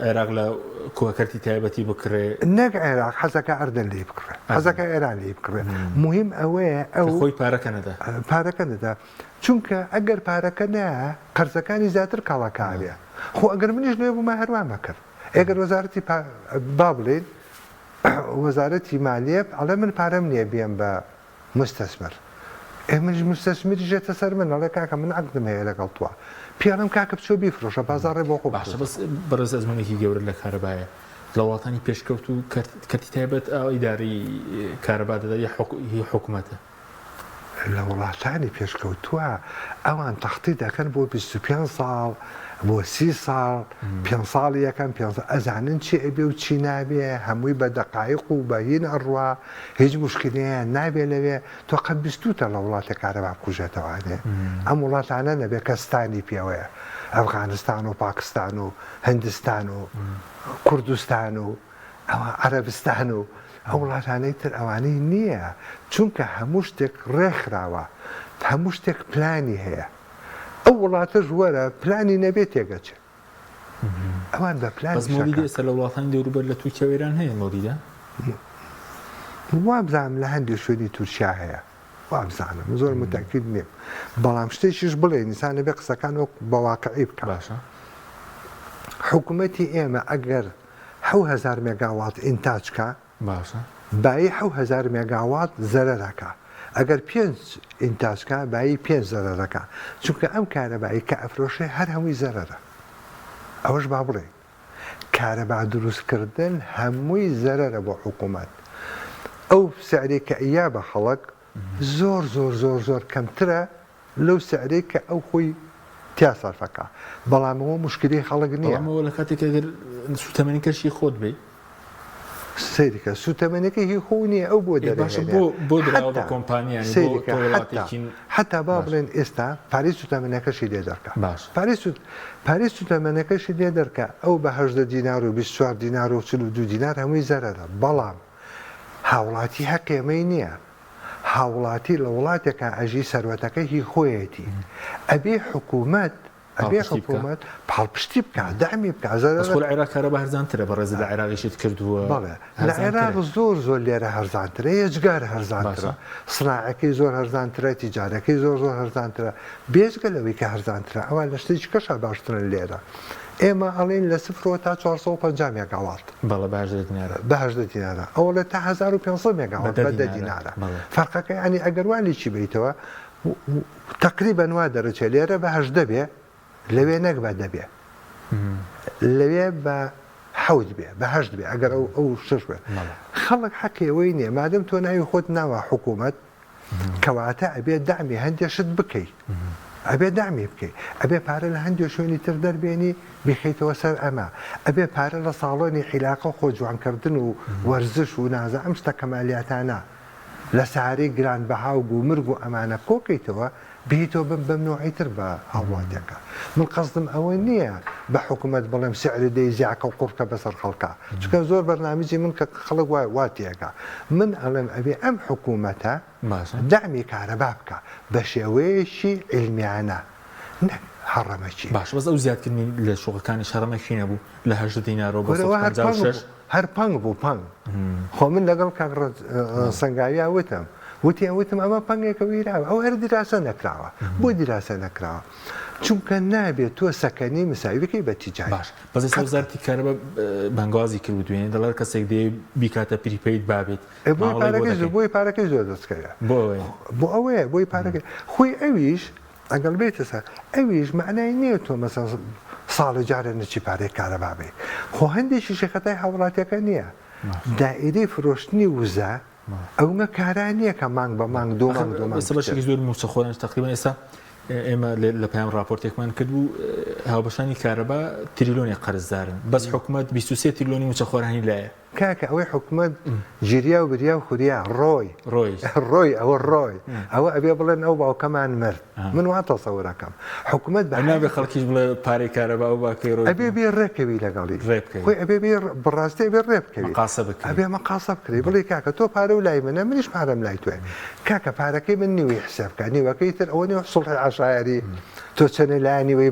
عێراق لە کووەکەرتی تایبەتی بکڕێ نەک عێراق حەزەکە ئەردەن لێ بکڕێ حەزەکە ئێران لێ بکڕێ مهم ئەوەیە ئەو خۆی پارەکە نەدا چونکە ئەگەر پارەکە نایە قەرزەکانی زیاتر کاڵەکاوێ خۆ ئەگەر منیش لێ بوومە هەروان مەکرد ئەگەر وەزارەتی با بڵێن وەزارەتی مالیە ئەڵێ من پارەم نییە بێم بە مستەسمر ئێمەش مستەسمیری ژێتە سەر من ئەڵێ کاکە من عەقدم هەیە لەگەڵ تووە پیاڵم کاکە بچۆ بیفرۆشە بازاڕێ بۆ خۆ باشە بەس بەڕێز ئەزمونێکی گەورە لە کارەبایە لە وڵاتانی پێشکەوت و کەرتی تایبەت ئیداری کارەبا دەدا هی حکوومەتە لە وڵاتانی پێشکەوتووە ئەوان تەختی دەکەن بۆ 25 ساڵ بۆ 30 ساڵ 5 ساڵی یەکەم 5 ئەزانن چی ئەبێ و چی نابێ هەمووی بە دەقایق و بەهین ئەڕوا هیچ مشکلەیە نابێ لەوێ تۆ قەت بیستوتە لە وڵاتی کارەبا بکوژێتەوانێ ئەم وڵاتانە نەبێ کەستانی پێوەیە ئەفغانستان و پاکستان و هەندستان و کوردستان و ئەوە عەرەبستان و ئەو وڵاتانەی تر ئەوانەی نییە چونکە هەموو شتێک ڕێکخراوە هەموو شتێک پلانی هەیە ئەو وڵاتە ژوەرە پلانی نەبێت تێگەچێت ئەوان بە پلان مۆریدی ئێستا لە وڵاتانی دەوروبەر لە تورکیا و ئێران هەیە مۆریدا وابزانم لە هەندێک شوێنی تورکیا هەیە وابزانم زۆر متەکید نیم بەڵام شتێکیش بڵێ نیسانە بێ قسەکان وەک بەواقعی بکە باشە حکوومەتی ئێمە ئەگەر 1000 مێگاوات ئینتاجکە باشە بای 1000 مێگاوات زەرەرەکە ئەگەر 5 ئینتاجکە بای 5 زەرەرەکە چونکە ئەم کارەبایی کە ئەفرۆشێ هەر هەمووی زەرەرە ئەوەش با بڵێ کارەبا دروستکردن هەمووی زەرەرە بۆ حکوومەت ئەو سعرێک کە ئەیا بە خەڵک زۆر زۆر زۆر زۆر کەمترە لەو سعرێک کە ئەو خۆی تیا سەرفەکە بەڵامەوە مشکلی خەڵک نییە ئەمەوە لە کاتێک ئەگەر سوتەمەنیکەشی خۆت بێ سیرکە سوتەمەنەکە هی خۆ نییە ئەو بۆ باشە بۆ درراوە بە کۆمپانیانی سیرکە حتا با بڵێن ئێستا پارێ سوتەمەنەکەشی لێ دەرکە باش پارێ سوتەمەنەکەشی لێ دەرکە ئەو بە 18 دینار و 24 دینار و 42 دینار هەمووی زەرەرە بەڵام هاوڵاتی هەقێمەی نییە هاوڵاتی لە وڵاتێکە ئەژی سەروەتەکە هی خۆیەتی ئەبێ حکوومەت پاڵپشتی بکە دامی بکە لە عێراق کارە بە هەرزانترە بە ڕێز لە عێراقیشت کردووە بەڵێ لە عێراق زۆر لێرە هەرزانترە یەجگار هەرزانترە سناعەکەی زۆر هەرزانترە تیجارەکەی زۆر هەرزانترە بێجگە لەوەی کە هەرزانترە ئەوان لە شتێکی کەشە باشترن لێرە ئێمە ئەڵێن لە 0 تا 450 مێگاوات بەڵێ بەهژدە دینارە ئەوە لە تا 1500 مێگاوات بە دینارە فەرقەکە ینی ئەگەر وانی چی بیتەوە تقریبەن وا دەرەچێ لێرە بە 18 بێ لەوێ نەک بە دەبێ لەوێ بە حەوت بێ بە 8 بێ ئەگەر ئەو شش بێ خەڵک حەقیەوەی نییە مادەم تۆ ناوی خۆت ناوە حکوومەت کەواتە ئەبێ دامی هەندێشت بکەیت ئەبێ دامی بکەیت ئەبێ پارە لە هەندێک شوێنی تر دەربێنی بخیتەوە سەر ئەمە ئەبێ پارە لە ساڵۆنی حیلاقە خۆ جوانکردن و وەرزش و نازە ئەم شتە کەمالیاتانە لە سارەی گرانبەها و گومرگ و ئەمانە کۆکەیتەوە بێتەوە بەم نوعی تر بە هاوڵاتێکە من قەزدم ئەوە نییە بە حکوومەت بڵێم سعر دەیزیاکە و قوڕکە بەسەر خەڵکە چکە زۆر بەرنامجی من کە خەڵک واتیەکە من ئەڵێم ئەبێ ئەم حکوومەتە دامی کارەبا بکە بە شێوەیەشی علمیانە نەک هەڕەمەکی باش بەس ئەو زیادکردنی لە شوقەکانی شەڕەمەکی نەبوو لە 18 دینارەوە بە هەر پەنگ بوو پەنگ خۆ من لەگەڵ کاک سەنگاویا وتم وتم ئەمە پەنگێکە ویراوە ئەو هەر دیراسە نەکراوە بۆ دیراسە نەکراوە چونکە نابێت تۆ سەکەنی مساویەکەی بە تیجاری باش بەس وەزارەتی کارەبا بەنگوازی کرد دوێنێ دەڵێت کەسێک دێ بیکاتە پریپەید بابێت بۆی پارەکەی زۆر دەستکەیە بۆ ئەوەیە بۆی پارەکە خۆی ئەویش ئەگەڵ بێتە سەر ئەویش معنای نییە تۆ مەسەڵ ساڵە جارە نەچی پارەی کارەبا بێ خۆ هەندێکی شەخەتای هاوڵاتیەکە نییە دائیرەی فرۆشتنی وزە ئەومە کاران نییە کە مانگ بە مانگ دۆ بەشێکی زۆر موچەخۆران تقریبا ئێستا ئێمە لە پایان راپۆرتێکمان کرد و هاوبەشانی کارەبا تریلیۆنی قەرزدارن بەس حکوومەت 23 تریلیۆنی موچەخۆرانی لایە کاکە ئەوەی حکوومەت ژیریا و بریا و خوریا ڕۆی ئەوە ئەبێ بڵێن ئەو باوکەمان مرد من وا تەسەوەرەکەم حکوومەت نابێ خەڵکیش بڵێ پارەی کارەبا و باکەی ڕۆی ئەبێ بێ ڕێکەوی لەگەڵی خۆی ئەبێ بێ بڕاستی بێ ڕێبکەوی ئەبێ مەقاسە بکرێ بڵێ کاکە تۆ پارە و لای منە منیش پارەم لای توێ کاکە پارەکەی من نیوەی حسابکە نیوەکەی تر ئەوە نیوە سوڵحی عاشایری تۆ چەنە لایەنیوەی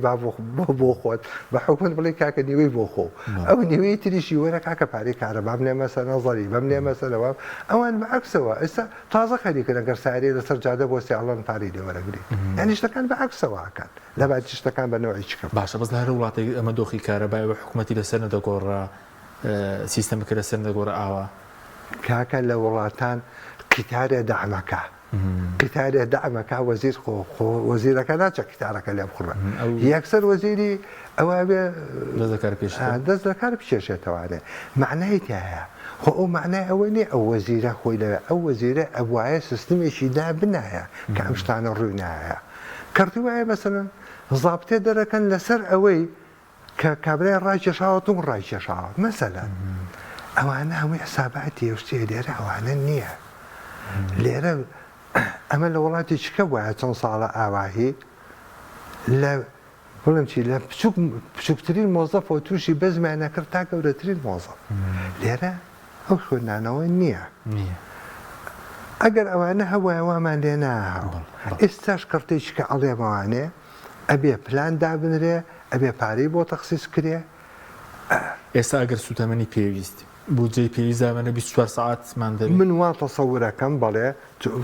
بۆ خۆت بە حکومت بڵێ کاکە نیوەی بۆ خۆ ئەو نیوەی تریشی وەرە کاکە پارەی کارەبا بام لێ مەسە نەزەری بەم لێ مەسەلەوە ئەوان بەعکسەوە ئێستا تازە خەریکن ئەگەر سارێ لەسەر جادە بۆ سیاڵان پارەی لێوەرەگری یعنی شتەکان بەعکسەوەکەن لەبات شتەکان بە نوعی چکە باشە بەس لە هەر وڵاتی ئەمە دۆخی کارەبای و حکوومەتی لەسەر نەدەگۆڕا سیستەمەکە لەسەر نەدەگۆڕە ئاوا کاکە لە وڵاتان قیتارێ دەعمەکە قیتارێ دەعمەکە وەزیر وەزیرەکە ناچە قیتارەکە لێ بخڕە یەکسەر وەزیری ئەوە بێ دەست لە کار بچێشێتەوانێ معنای هەیە خۆ ئەو معنای ئەوە نیە ئەو وەزیرە خۆی لەوێ ئەو وەزیرە ئەوایە سیستمێکی دابنایە کە ئەم شتانە ڕووی نایە کردی وایە مەسەڵەن زابطێ دەرەکەن لەسەر ئەوەی کە کابرای ڕایکێشاوەتون ڕایکێشاوە مەسەلەن ئەوانە هەمووی حساباتی شتێ لێرە ئەوانە نییە لێرە ئەمە لە وڵاتی چکە وایە چەند ساڵە ئاواهی لە بڵم چی لە بچووکترین مۆزەف و تووشی بەزمیان نەکرد تا گەورەترین مۆزەف لێرە ئەو خوێندانەوە نییە ئەگەر ئەوانە هەوایەوامان لێ ناهاو ئێستاش کڕتێکی کە ئەڵێمەوانێ ئەبێ پلان دابنرێ ئەبێ پارەی بۆ تەخسیس کرێ ئێستا ئەگەر سوتەمەنی پێویست بودجەی پێویست دابنە 24 ساعتمان دەبێت من وا تەسەورەکەم بەڵێ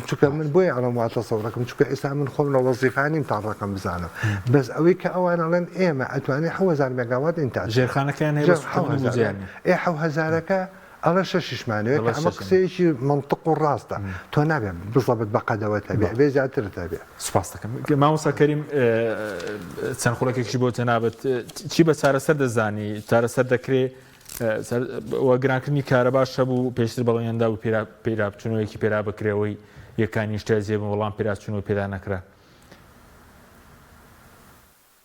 چونکە من بۆی ئەڵم وا تەسەورەکەم چونکە ئێستا من خۆم لە وەزیفانیم تا ڕقم بزانم بەس ئەوەی کە ئەوانەڵێن ئێمە ئەتوانێت 1000 مێگاوات ئینتاژ ژێرخانەکەیان هەیە 1000ەکە ئەڵە شەشیشمانەوە کە ئەمە قسەیەکی منطق و ڕاستە تۆ نابێت بزەبت بەقەدەوەتە بێ زیاترتە بێ سوپاس دەکەم مامۆستا کەریم چەند خۆڵەکێکی بۆ تەنابەت چی بە چارەسەر دەزانی چارەسەر دەکرێت گرانکردنی کارەباش هەبوو پێشتر بەڵێندا و پێرابچوونەوەیەکی پێرا بکرێەوەی یەکانی شتە جێبم وەڵام پێراچوونەوە پێدا نەکرا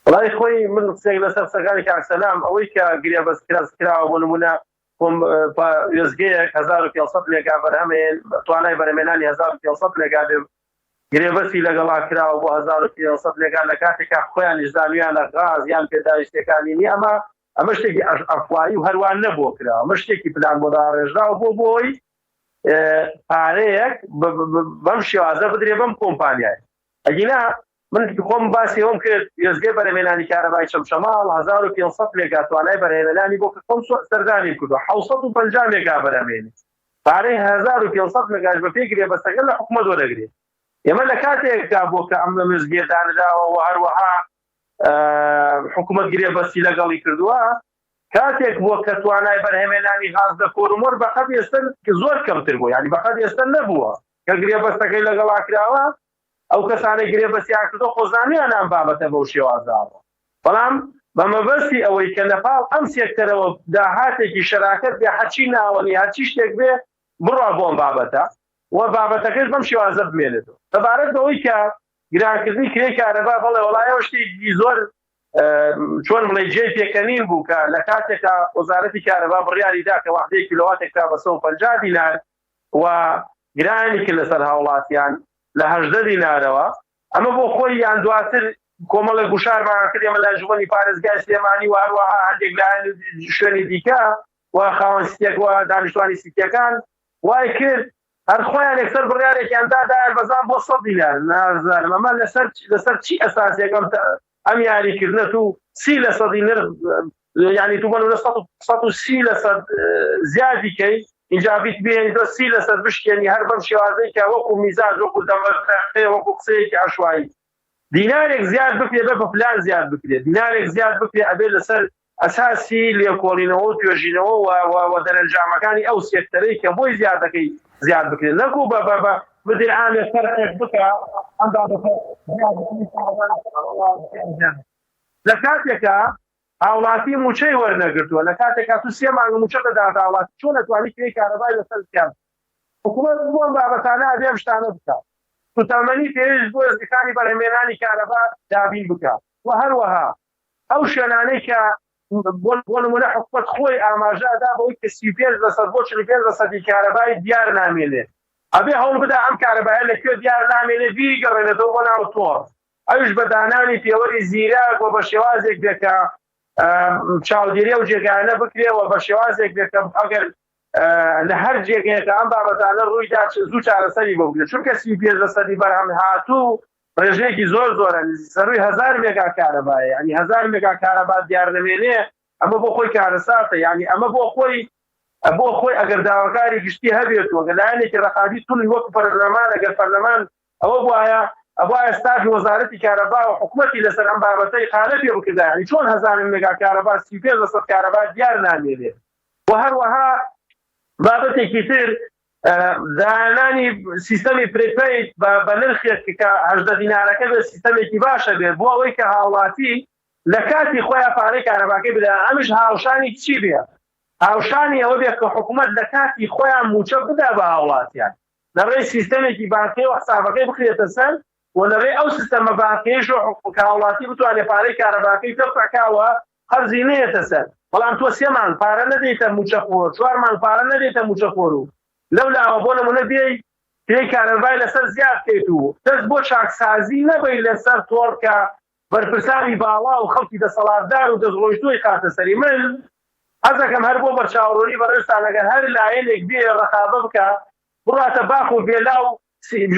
وڵای خۆی من قسێک لەسەر سەگانی کاکسەلام ئەوەی کە گرێ بەسکراوە بۆ نمونە وێزگەیەک 1500 مێگا بەرهەمێن توانای بەرهەمێنانی 1500 مێگا بێ گرێبەسی لەگەڵا کراوە بۆ 1500 مێگا لە کاتێکا خۆیان زانویانە غاز یان پێداویستەکانی نی ئەمە شتێکی ئەفوایی و هەروان نەبووە کراوە ئەمە شتێکی پلان بۆ داڕێژراوە بۆی پارەیەک بەم شێوازە بدرێ بەم کۆمپانیای ئەگینا من خۆم باسی ئەوم کرد وێزگەی بەرهەمێنانی کارەبای شەمشەماڵ 1500 مێگا توانای بەرهەمێنانی بۆ کە خۆم سەردانی کردووە 750 مێگا بەرهەمێنی پارەی 1500 مێگاش بە پێگرێ بەسەگەر لە حکومەت وەرەگرێت ئێمە لە کاتێکدا بۆ کە ئەم وێزگێدانراوە و هەروەها حکومەت گرێ بەستی لەگەڵی کردووە کاتێک بووە کە توانای بەرهەمێنانی غاز دە کۆرومۆر بەقەت ئێستا زۆر کەمتر بوو یعنی بەقەت ئێستا نەبووە کە گرێ بەستەکەی لەگەڵا کراوە ئەو کەسانەی گرێ بەستیان کردو خۆزانیان ئەم بابەتە بەو شێوازاوە بەڵام بە مەبەستی ئەوەی کە نەپاڵ ئەم سێکتەرەوە داهاتێکی شەراکەت بێ هەرچی ناوەنی هەرچی شتێک بێ بڕوا بۆم بابەتە و بابەتەکەش بەم شێوازە بمێنێتەوە سەبارەت بەوەی کە گرانکردنی کرێ کارەبا بەڵێ وەڵایەوە شتێکی زۆر چۆن بڵێ جێ پێکەنین بوو کە لە کاتێکە وەزارەتی کارەبا بڕیاری دا کە وەحدەی کیلۆواتێک تا بە 150 دینار و گرانی کرد لەسەر هاوڵاتیان لە 18 دینارەوە ئەمە بۆ خۆی یان دواتر کۆمەڵە گوشارمان کرد ئێمە لە ژوەنی پارێزگای سلێمانی و هەروەها هەندێک لە شوێنی دیکە و خاوەن سیتێک و دانیشتوانی سیتیەکان وای کرد هەر خۆیان یەکسەر بڕیارێکیان دادایان بەزان بۆ 100 دینار نازانم ئەمە لەسەر چی ئەساسیەکەم ئەم یاریکردنەت و 30 لە سەدی نرخ یعنی تو بەن 130 لە سەد زیادی کەی اینجا بیت بێنی 30 لە سەد بشکێنی هەر بەم شێوازەی کە وەکو میزان وەکو دەمەرتەقێ وەکو قسەیەکی عەشوایی دینارێک زیاد بکرێ بە پلان زیاد بکرێت دینارێک زیاد بکرێ ئەبێ لەسەر ئەساسی لێکۆڵینەوە و توێژینەوە و دەرەنجامەکانی ئەو سێکتەرەی کە بۆی زیادەکەی زیاد بکرێت نەکو بە بدر عامێ فەرقێک بکە ئەمدا لە کاتێکە هاوڵاتی موچەی وەرنەگرتووە لە کاتێکا تو 3 مانگ موچە دەدات هاوڵاتی چۆن نەتوانی کرێی کارەبای لەسەر بکات حکومەت بۆم بابەتانە ئەبێ ئەم شتانە بکات توتەمەنی پێویست بۆ ئێزگەکانی بەرهەمێنانی کارەبا دابین بکات و هەروەها ئەو شوێنانەی کە بۆ نمونە حکومەت خۆی ئاماژەدا بەوەی کە 35% بۆ 45% کارەبای دیار نامێنێت ئەبێ هەوڵ بدا ئەم کارەبایە لەکوێ دیار نامێنێت بیگەڕێنێتەوە بۆ ناو تۆڕ ئەوش بە دانانی پێوەری زیراک و بە شێوازێک بێکە چاودێری و جێگانە بکرێەوە بە شێوازێک بێکە ئەگەر لە هەر جێگەیەکە ئەم بابەتانە ڕوویدا زوو چارەسەری بۆ بگرێت چونکە 35% بەرهەم هاتوو ڕێژەیەکی زۆر زۆرە سەروی 1000 مێگا کارەبایە ینی 1000 مێگا کارەبا دیار نەمێنێ ئەمە بۆ خۆی کارەساتە ینی ئەمە بۆ خۆی ئەگەر داواکاری گشتی هەبێتەوە لایەنێکی ڕقابی توڵی وەکو پەرلەمان ئەگەر پەرلەمان ئەوە بواە ئەوە ئێستاژی وەزارەتی کارەبا و حکومەتی لەسەر ئەم بابەتەی خانە پێ بکردا ینی چۆن 1000 مێگا کارەبا 35% کارەبا دیار نامێنێت و هەروەها بابەتێکی تر دانانی سیستەمی پرێپەید بە نرخێک کە 18 دینارەکە بێت سیستەمێکی باشە بێت بۆ ئەوەی کە هاوڵاتی لە کاتی خۆیان پارەی کارەباکەی بدە ئەمیش هاوشانی چی بێ هاوشانی ئەوە بێت کە حکومەت لە کاتی خۆیان موچە بدا بە هاوڵاتیان لەڕێی سیستەمێکی بانکی و حسابەکەی بخرێتە سەر و لەڕێی ئەو سیستەمە بانکیش کە هاوڵاتی بتوانێت پارەی کارەباکەی دەفڕکاوە قەرزی نەیەتە سەر بەڵام تۆ 3 مانگ پارە نەدەیتە موچەخۆر 4 مانگ پارە نەدەیتە موچەخۆر و لەولاوە بۆ نمونە بێی کرێی کارەبای لەسەر زیاد بکەیت و دەست بۆ چاکسازی نەبەی لەسەر تۆڕ کە بەرپرسانی باڵا و خەڵکی دەسەڵاتدار و دەستڕۆیشتووی خاتە سەری من حەزەکەم هەر بۆ بەرچاوڕۆنی بەڕێستان ئەگەر هەر لایەنێک بێ ڕەقابە بکە بڕاتە باخ و بێلاو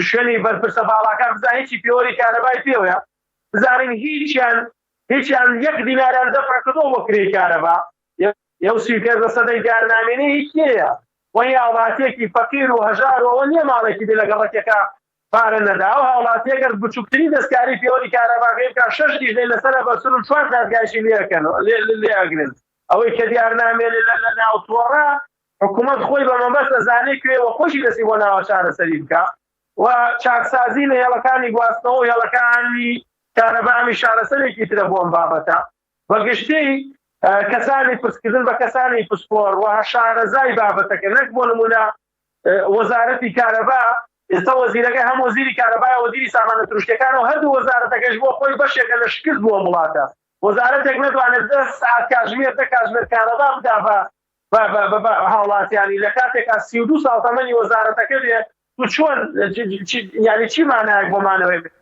شوێنی بەرپرسە باڵاکان بزان هیچی پێوەری کارەبای پێوەیە بزانین هیچیان 1 دیناریان دەفڕکردەوە بۆ کرێی کارەبا یو 35% کارنامێنەی هیچ نییە وەی هاوڵاتیەکی فەقیر و هەژارەوە نییە ماڵێکی بێ لەگەڵ ڕێکەکە پارە نەدا و هاوڵاتیەگەر بچووکترین دەستکاری پێوەری کارەباکەی بکە 6 دیژنەی لەسەرە بەسن و 4 دادگایشی لێەگرن ئەوەی کە دیارنامێنێ لە ناوتۆڕە حکوومەت خۆی بە مەبەست ئەزانێ کوێوە خۆشی دەستی بۆ ناوە چارەسەری بکە و چاکسازی لە هێڵەکانی گواستنەوە و هێڵەکانی کارەبامی شارەسەرێکی ترە بۆم بابەتە بەگشتی کەسانی پرسکردن بە کەسانی پسپۆر و شارەزای بابەتەکە نەک بۆ نمونە وەزارەتی کارەبا ئێستا وەزیرەکە هەم وەزیری کارەبایە وەزیری سامانە تروشتەکان و هەردوو وەزارەتەکەش بۆ خۆی بەشێکە لە شکست بۆ وڵاتە وەزارەتێک نەتوانێت 10 ساعت کاتژمێر کاتژمێر کارەبا بدا بە هاوڵاتیانی لە کاتێکا 32 ساڵ تەمەنی وەزارەتەکە بێ تو چۆن یعنی چی مانایەک بۆمانەوەی بێت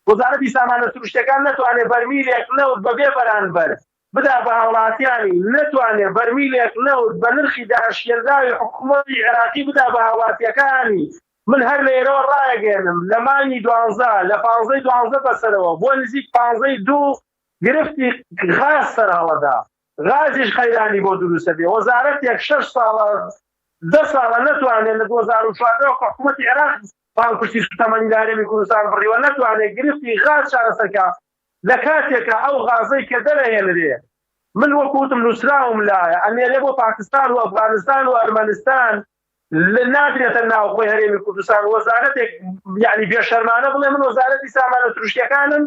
وەزارەتی سامانە تروشتەکان نەتوانێت بەرمیلێک نەوت بەبێ بەرانبەر بدا بە هاوڵاتیانی نەتوانێت بەرمیلێک نەوت بە نرخی داهشکێنراوی حکوومەتی عێراقی بدا بە هاوڵاتیەکانی من هەر لە ئێرەوە ڕایەگەێنم لە مانگی 12 لە 15 بەسەرەوە بۆ نزیک 15 گرفتی غاز سەرهەڵەدا غازیش خەیرانی بۆ دروستە بێ وەزارەتێک 6 ساڵە 10 ساڵە نەتوانێت لە 2014 حکوومەتی عێراق پاڵپشتی سوتەمەنیدارێمی کوردستان بڕیوە نەتوانێت گرفتی غاز چارەسەرکە لە کاتێکە ئەو غازەی کە دەرەهێنرێ من وەکوتم نووسراوم لایە ئەمێنێ بۆ پاکستان و ئەفغانستان و ئەرمەنستان نادرێتە ناوخۆی هەرێمی کوردستان وەزارەتێک یعنی بێشەرمانە بڵێ من وەزارەتی سامانە تروشتیەکانم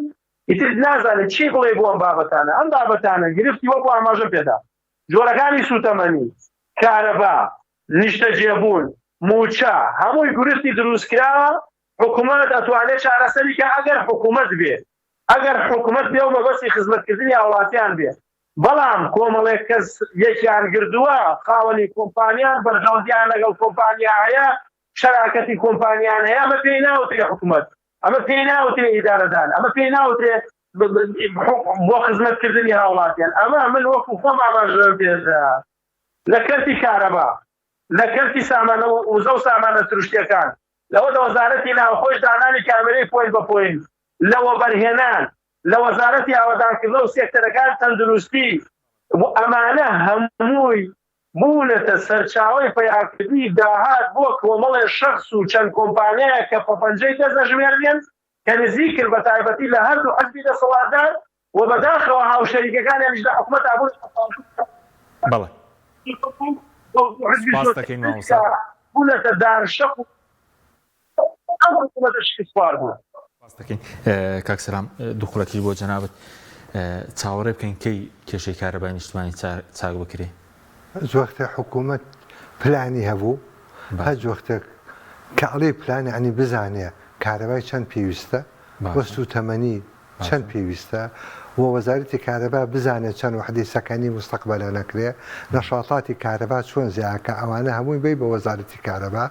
ئیتر نازانێت چی بڵێ بۆ ئەم بابەتانە ئەم بابەتانە گرفتی وە بۆ ئاماژە پێدا جۆرەکانی سوتەمەنی کارەبا نیشتە جێبوون موچە هەمووی گرفتی دروستکراوە حکوومەت ئەتوانێت چارەسەری کە ئەگەر حکوومەت بێ ئەگەر حکوومەت بێ و مەبەستی خزمەتکردنی هاوڵاتیان بێ بەڵام کۆمەڵێک کەس یەکیان گردووە خاوەنی کۆمپانیان بەرژەوزیان لەگەڵ کۆمپانیا هەیە شەراکەتی کۆمپانیان هەیە ئەمە پێی ناوترێ حکوومەت ئەمە پێی ناوترێ ئیدارەدان ئەمە پێی ناوترێ بۆ خزمەتکردنی هاوڵاتیان ئەمە من وەکو خۆم ئاماژە پێدا لە کەرتی کارەبا لە کەرتی سامانە وزە و سامانە تروشتیەکان لەوە لە وەزارەتی ناوخۆش دانانی کامێرەی پۆین بە پۆین لەوە بەرهێنان لە وەزارەتی ئاوەدانکردنە و سێکتەرەکان تەندروستی ئەمانە هەمووی بوونەتە سەرچاوەی پەیاکردنی داهات بۆ کۆمەڵێ شەخص و چەند کۆمپانیایە کە پەنجەی دەژمێردێن کە نزیک کرد بە تایبەتی لە هەردوو حەزبی دەسەڵاتدار و بەداخەوە هاوشەریکەکانیانیش لە حکوومەت ئابوون بەڵێ سپاس دەکەین مامۆستا بوونەتە دارشەق و ئەم حکوومەتە شکستوار بوو سپاس دەکەین کاک سەلام دووخولەکی بۆ جەنابەت چاوەڕێ بکەین کەی کێشەی کارەبای نیشتیمانی چاک بکرێ وەختە حکوومەت پلانی هەبوو هەج وەختە کە ئەڵێ پلانی ئەنی بزانێ کارەبای چەند پێویستە وەست و تەمەنی چەند پێویستە و وەزارەتی کارەبا بزانێت چەند وحدەی سەکەنی مستەقبەلە نەکرێ نەشاطاتی کارەبا چۆن زیاکە ئەوانە هەمووی بێ بە وەزارەتی کارەبا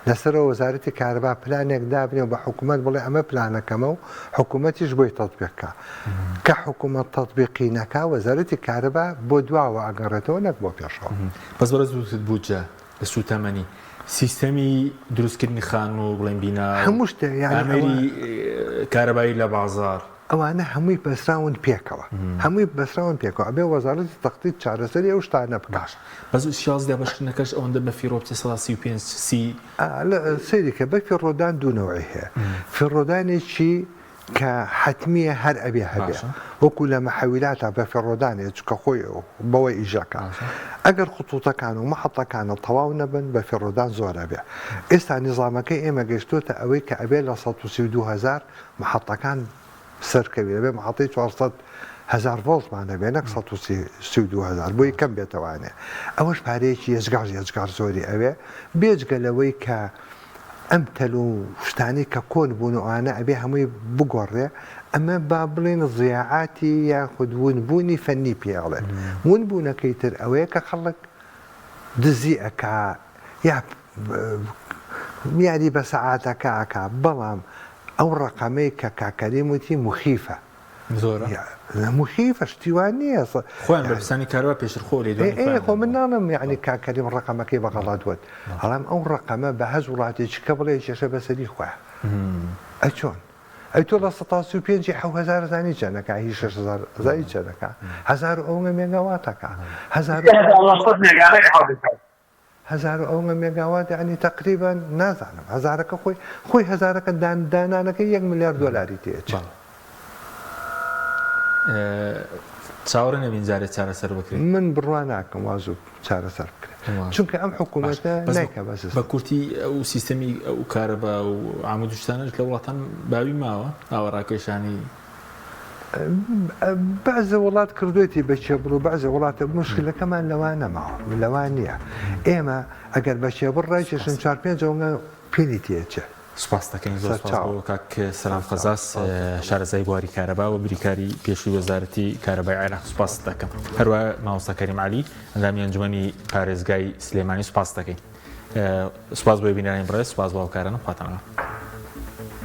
لەسەرەوە وەزارەتی کارەبا پلانێک دابنێ و بە حکوومەت بڵێ ئەمە پلانەکەمە و حکوومەتیش بۆی تەطبیقکە کە حکوومەت تەطبیقی نەکا وەزارەتی کارەبا بۆ دواوە ئەگەڕێتەوە نەک بۆ پێشەوە بەس بەرەز بوجە لە سوتەمەنی سیستەمی دروستکردنی خان و بڵێن بینا هەموو شتێ ئامێری کارەبایی لە بازار ئەوانە هەمووی بەسراون پێکەوە هەمووی بەسراون پێکەوە ئەبێ وەزارەتی تەختیت چارەسەری ئەو شتانە بکاش بەس 16 بەشکردنەکەش ئەوەندە بە فیرۆپتی 35 سەیریکە بە فیڕۆدان دوونەوەی هەیە فیڕۆدانێکی کە حتمیە هەر ئەبێ هەبێ وەکو لە مەحەویلاتە بە فیڕۆدانێک کە خۆی بەوەی ئیژەکە ئەگەر خطوتەکان و مەحەڵتەکانە تەواو نەبن بە فیڕۆدان زۆرە بێ ئێستا نیزامەکەی ئێمە گەشتوتە ئەوەی کە ئەبێ لە 132,000 مەحەڵتەکان سەرکەوی بێ مەحەڵتەی 400,000 ڤۆڵتمانە بێ نەک 132,000 بۆی کەم بێتەوانێ ئەوەش پارەیەکی ێجگار زۆری ئەوێ بێجگە لەوەی کە ئەم تەل و شتانی کە کۆن بوون و ئەوانە ئەبێ هەمووی بگۆڕێ ئەمە با بڵێن زیاعاتی یاخود ونبوونی فەنی پێڵێن ونبوونەکەی تر ئەوەیە کە خەڵک دزی ئەکا یا یاری بە سەعاتەکە ئەکا بەڵام ئەو ڕقەمەی کە کاکەریم وتی مخیفە زۆرە مخيفة اشتوانية خوان بەرپرسانی کارەبا پێشرخۆ لێ دوانی ايه خو من نانم يعني كريم الرقم كي بغلط ود علام او رقم بهز ولاتي قبل ايش بسدي خو اشون اي تو 165 حوزار زاني جنك هي 6000 زي جنك 1000 او ميجا وات 1000 او ميجا وات يعني تقريبا نازعم 1000 خوي 1000 دان انا كي 1 مليار دولار تيج چاوەڕێ نەبین جارێ چارەسەر بکرێت من بڕواناکەم وازوو چارەسەر بکرێت چونکە ئەم حکوومەتە نایکە بەس بە کورتی ئەو سیستەمی ئەو کارەبا و ئامودوشتانش لە وڵاتان باوی ماوە ئاوەڕاکێشانی بعض وڵات کردوێتی بەچێبڕ و بعض وڵاتە مشکلەکەمان لەوان نەماوە لەوان نییە ئێمە ئەگەر بەچێبڕ ڕایکێشن 4-5 پێنی تێچێ سپاس دەکەین زۆر سپاس بۆ کاک سەلام قەزاس شارەزای بواری کارەبا و بریکاری پێشووی وەزارەتی کارەبای عێراق سوپاس دەکەم هەروە مامۆستا کەریم عەلی ئەندامی ئەنجومەنی پارێزگای سلێمانی سوپاس دەکەین سوپاس بۆ بینەرانی بڕێز سوپاس بۆ هاوکارانم خواتان